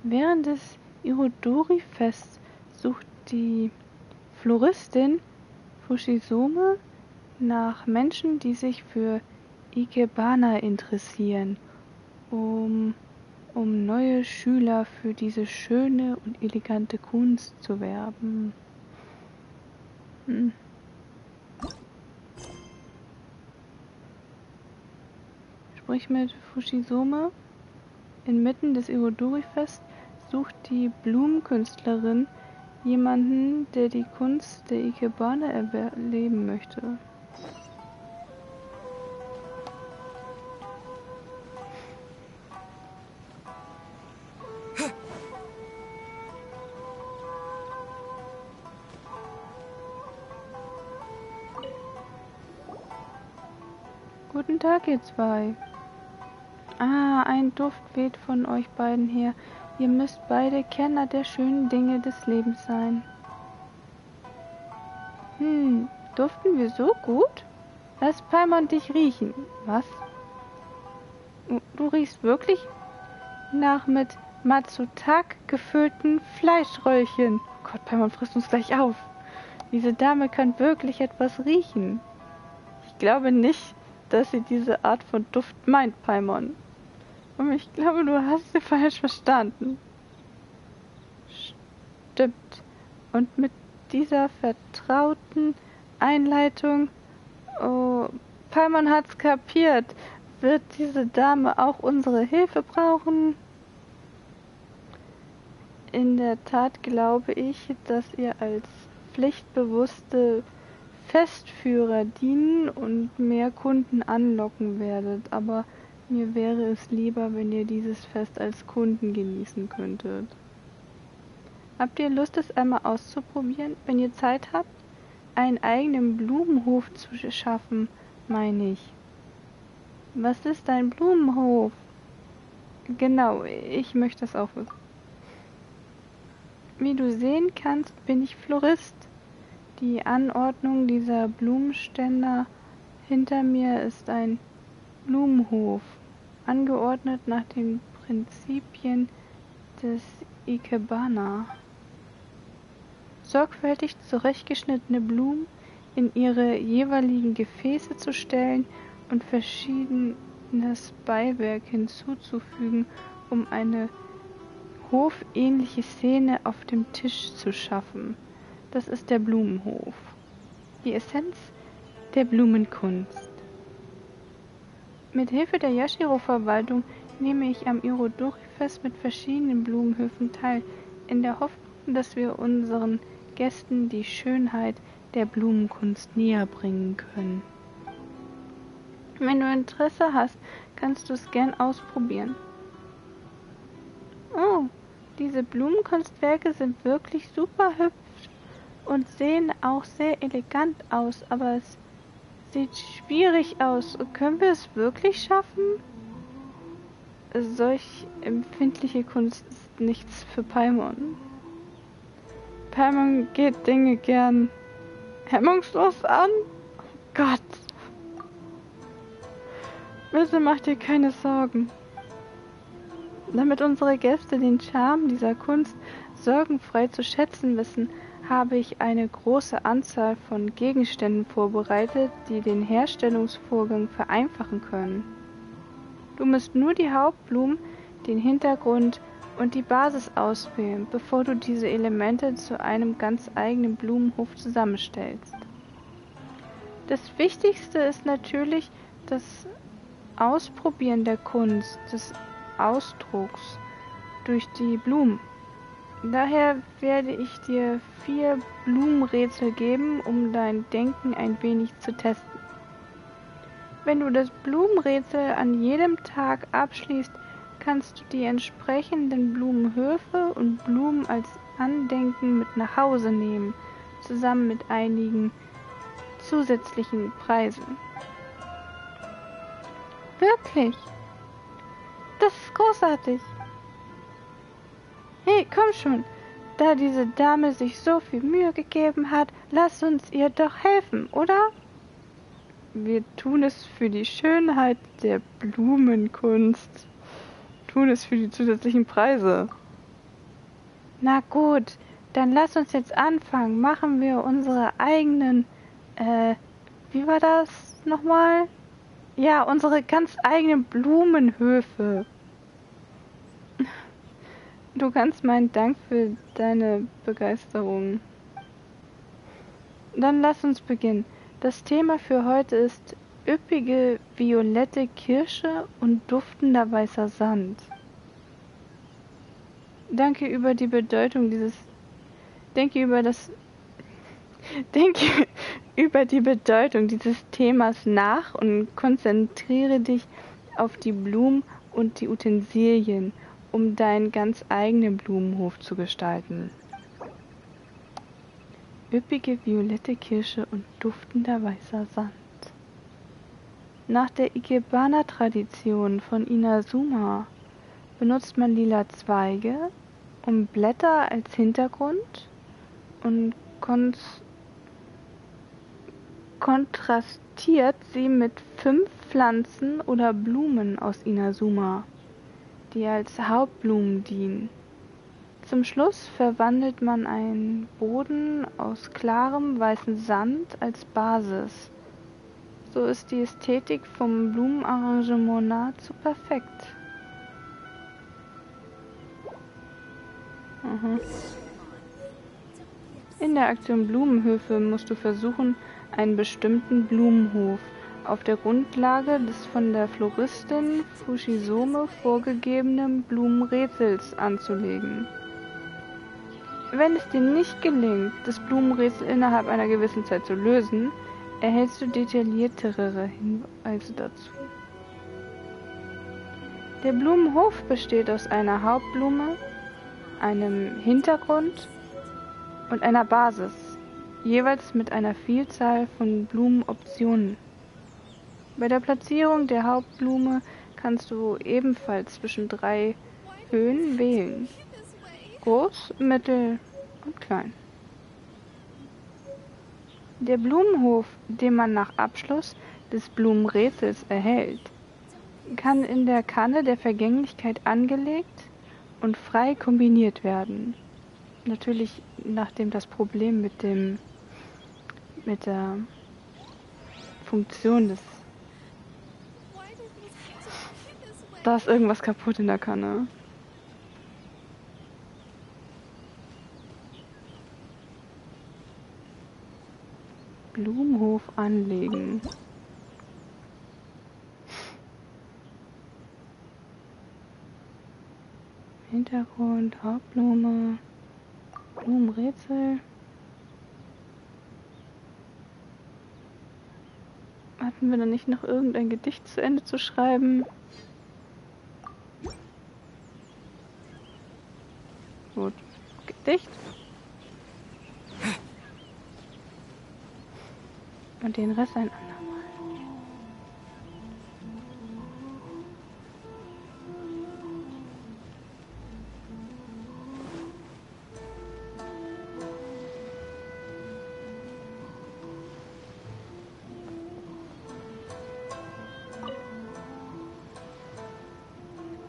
Während des Irodori-Fests sucht die Floristin Fushizome nach Menschen, die sich für Ikebana interessieren, um neue Schüler für diese schöne und elegante Kunst zu werben. Sprich mit Fushizome. Inmitten des Irodori-Fests sucht die Blumenkünstlerin jemanden, der die Kunst der Ikebana erleben möchte. Guten Tag, ihr zwei. Ein Duft weht von euch beiden her. Ihr müsst beide Kenner der schönen Dinge des Lebens sein. Duften wir so gut? Lass Paimon dich riechen. Was? Du riechst wirklich nach mit Matsutak gefüllten Fleischröllchen. Oh Gott, Paimon frisst uns gleich auf. Diese Dame kann wirklich etwas riechen. Ich glaube nicht, dass sie diese Art von Duft meint, Paimon. Und ich glaube, du hast sie falsch verstanden. Stimmt. Und mit dieser vertrauten Einleitung, oh, Paimon hat's kapiert. Wird diese Dame auch unsere Hilfe brauchen? In der Tat glaube ich, dass ihr als pflichtbewusste Festführer dienen und mehr Kunden anlocken werdet, aber mir wäre es lieber, wenn ihr dieses Fest als Kunden genießen könntet. Habt ihr Lust, es einmal auszuprobieren, wenn ihr Zeit habt? Einen eigenen Blumenhof zu schaffen, meine ich. Was ist ein Blumenhof? Genau, ich möchte das auch wissen. Wie du sehen kannst, bin ich Florist. Die Anordnung dieser Blumenständer hinter mir ist ein Blumenhof, angeordnet nach den Prinzipien des Ikebana. Sorgfältig zurechtgeschnittene Blumen in ihre jeweiligen Gefäße zu stellen und verschiedenes Beiwerk hinzuzufügen, um eine hofähnliche Szene auf dem Tisch zu schaffen. Das ist der Blumenhof. Die Essenz der Blumenkunst. Mit Hilfe der Yashiro-Verwaltung nehme ich am Irodori-Fest mit verschiedenen Blumenhöfen teil, in der Hoffnung, dass wir unseren Gästen die Schönheit der Blumenkunst näher bringen können. Wenn du Interesse hast, kannst du es gern ausprobieren. Oh, diese Blumenkunstwerke sind wirklich super hübsch und sehen auch sehr elegant aus, aber es sieht schwierig aus. Können wir es wirklich schaffen? Solch empfindliche Kunst ist nichts für Paimon. Paimon geht Dinge gern hemmungslos an. Oh Gott. Bitte mach dir keine Sorgen. Damit unsere Gäste den Charme dieser Kunst sorgenfrei zu schätzen wissen, habe ich eine große Anzahl von Gegenständen vorbereitet, die den Herstellungsvorgang vereinfachen können. Du musst nur die Hauptblumen, den Hintergrund und die Basis auswählen, bevor du diese Elemente zu einem ganz eigenen Blumenhof zusammenstellst. Das Wichtigste ist natürlich das Ausprobieren der Kunst, des Ausdrucks durch die Blumen. Daher werde ich dir 4 Blumenrätsel geben, um dein Denken ein wenig zu testen. Wenn du das Blumenrätsel an jedem Tag abschließt, kannst du die entsprechenden Blumenhöfe und Blumen als Andenken mit nach Hause nehmen, zusammen mit einigen zusätzlichen Preisen. Wirklich? Das ist großartig. Hey, komm schon. Da diese Dame sich so viel Mühe gegeben hat, lass uns ihr doch helfen, oder? Wir tun es für die Schönheit der Blumenkunst. Tun es für die zusätzlichen Preise. Na gut, dann lass uns jetzt anfangen. Machen wir unsere eigenen, wie war das nochmal? Ja, unsere ganz eigenen Blumenhöfe. Du kannst meinen Dank für deine Begeisterung. Dann lass uns beginnen. Das Thema für heute ist üppige violette Kirsche und duftender weißer Sand. Denke über die Bedeutung dieses Themas nach und konzentriere dich auf die Blumen und die Utensilien, um deinen ganz eigenen Blumenhof zu gestalten. Üppige violette Kirsche und duftender weißer Sand. Nach der Ikebana-Tradition von Inazuma benutzt man lila Zweige und Blätter als Hintergrund und kontrastiert sie mit 5 Pflanzen oder Blumen aus Inazuma, die als Hauptblumen dienen. Zum Schluss verwandelt man einen Boden aus klarem weißem Sand als Basis. So ist die Ästhetik vom Blumenarrangement nahezu perfekt. In der Aktion Blumenhöfe musst du versuchen, einen bestimmten Blumenhof auf der Grundlage des von der Floristin Fushisome vorgegebenen Blumenrätsels anzulegen. Wenn es dir nicht gelingt, das Blumenrätsel innerhalb einer gewissen Zeit zu lösen, erhältst du detailliertere Hinweise dazu. Der Blumenhof besteht aus einer Hauptblume, einem Hintergrund und einer Basis, jeweils mit einer Vielzahl von Blumenoptionen. Bei der Platzierung der Hauptblume kannst du ebenfalls zwischen 3 Höhen wählen: groß, mittel und klein. Der Blumenhof, den man nach Abschluss des Blumenrätsels erhält, kann in der Kanne der Vergänglichkeit angelegt und frei kombiniert werden. Natürlich, nachdem das Problem mit der Funktion des... Da ist irgendwas kaputt in der Kanne. Blumenhof anlegen. Hintergrund, Hauptblume, Blumenrätsel. Hatten wir da nicht noch irgendein Gedicht zu Ende zu schreiben? Gut. Gedicht. Und den Rest ein andermal.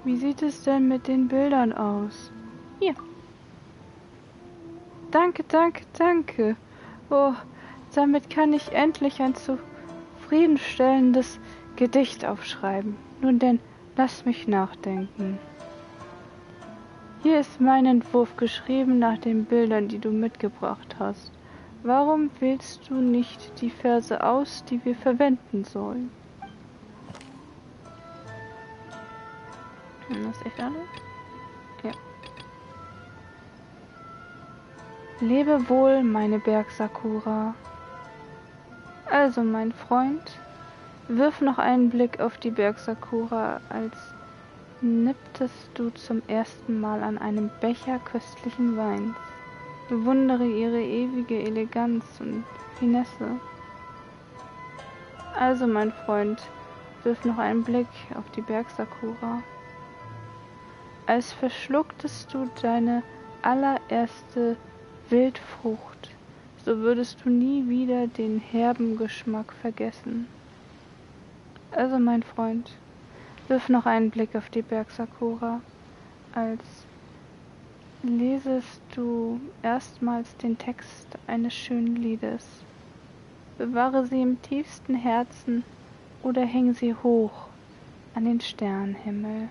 Wie sieht es denn mit den Bildern aus? Hier. Danke, danke, danke. Oh, damit kann ich endlich ein zufriedenstellendes Gedicht aufschreiben. Nun denn, lass mich nachdenken. Hier ist mein Entwurf geschrieben nach den Bildern, die du mitgebracht hast. Warum wählst du nicht die Verse aus, die wir verwenden sollen? Das ist echt alles? Ja. Lebe wohl, meine Bergsakura. Also, mein Freund, wirf noch einen Blick auf die Bergsakura, als nipptest du zum ersten Mal an einem Becher köstlichen Weins. Bewundere ihre ewige Eleganz und Finesse. Also, mein Freund, wirf noch einen Blick auf die Bergsakura. Als verschlucktest du deine allererste Wildfrucht, so würdest du nie wieder den herben Geschmack vergessen. Also, mein Freund, wirf noch einen Blick auf die Bergsakura, als lesest du erstmals den Text eines schönen Liedes. Bewahre sie im tiefsten Herzen oder häng sie hoch an den Sternenhimmel.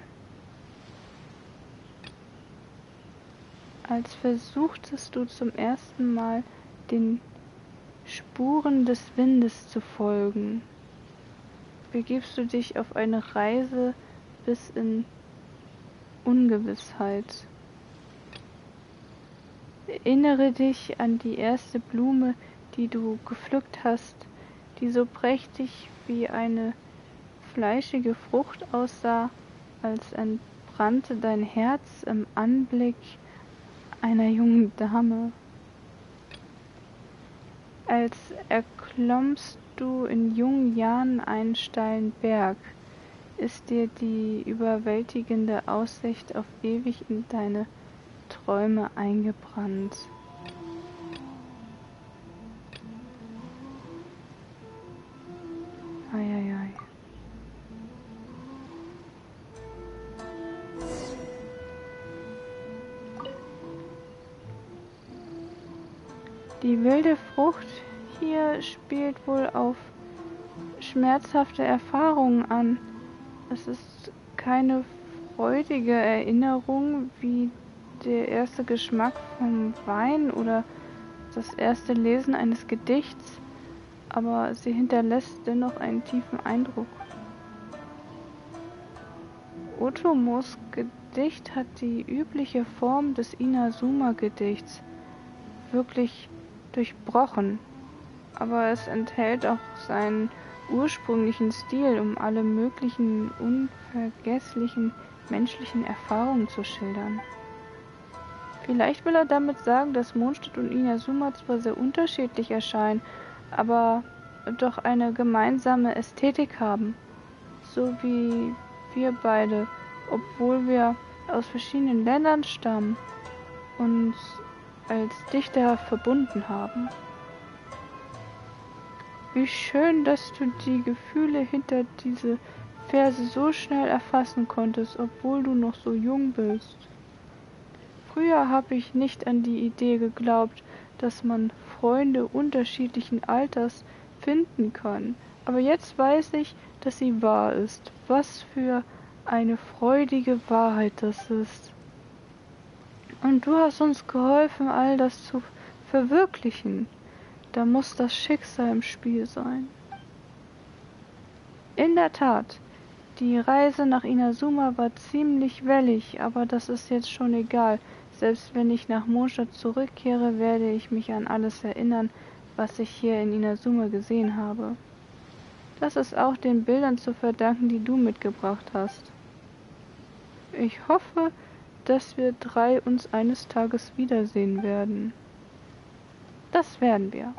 Als versuchtest du zum ersten Mal den Spuren des Windes zu folgen, begibst du dich auf eine Reise bis in Ungewissheit. Erinnere dich an die erste Blume, die du gepflückt hast, die so prächtig wie eine fleischige Frucht aussah, als entbrannte dein Herz im Anblick einer jungen Dame. Als erklommst du in jungen Jahren einen steilen Berg, ist dir die überwältigende Aussicht auf ewig in deine Träume eingebrannt. Eieiei. Die wilde Frucht hier spielt wohl auf schmerzhafte Erfahrungen an. Es ist keine freudige Erinnerung wie der erste Geschmack vom Wein oder das erste Lesen eines Gedichts, aber sie hinterlässt dennoch einen tiefen Eindruck. Otomos Gedicht hat die übliche Form des Inazuma-Gedichts wirklich durchbrochen, aber es enthält auch seinen ursprünglichen Stil, um alle möglichen unvergesslichen menschlichen Erfahrungen zu schildern. Vielleicht will er damit sagen, dass Mondstadt und Inazuma zwar sehr unterschiedlich erscheinen, aber doch eine gemeinsame Ästhetik haben, so wie wir beide, obwohl wir aus verschiedenen Ländern stammen und als Dichter verbunden haben. Wie schön, dass du die Gefühle hinter diese Verse so schnell erfassen konntest, obwohl du noch so jung bist. Früher habe ich nicht an die Idee geglaubt, dass man Freunde unterschiedlichen Alters finden kann. Aber jetzt weiß ich, dass sie wahr ist. Was für eine freudige Wahrheit das ist. Und du hast uns geholfen, all das zu verwirklichen. Da muss das Schicksal im Spiel sein. In der Tat, die Reise nach Inazuma war ziemlich wellig, aber das ist jetzt schon egal. Selbst wenn ich nach Mondstadt zurückkehre, werde ich mich an alles erinnern, was ich hier in Inazuma gesehen habe. Das ist auch den Bildern zu verdanken, die du mitgebracht hast. Ich hoffe, dass wir drei uns eines Tages wiedersehen werden. Das werden wir.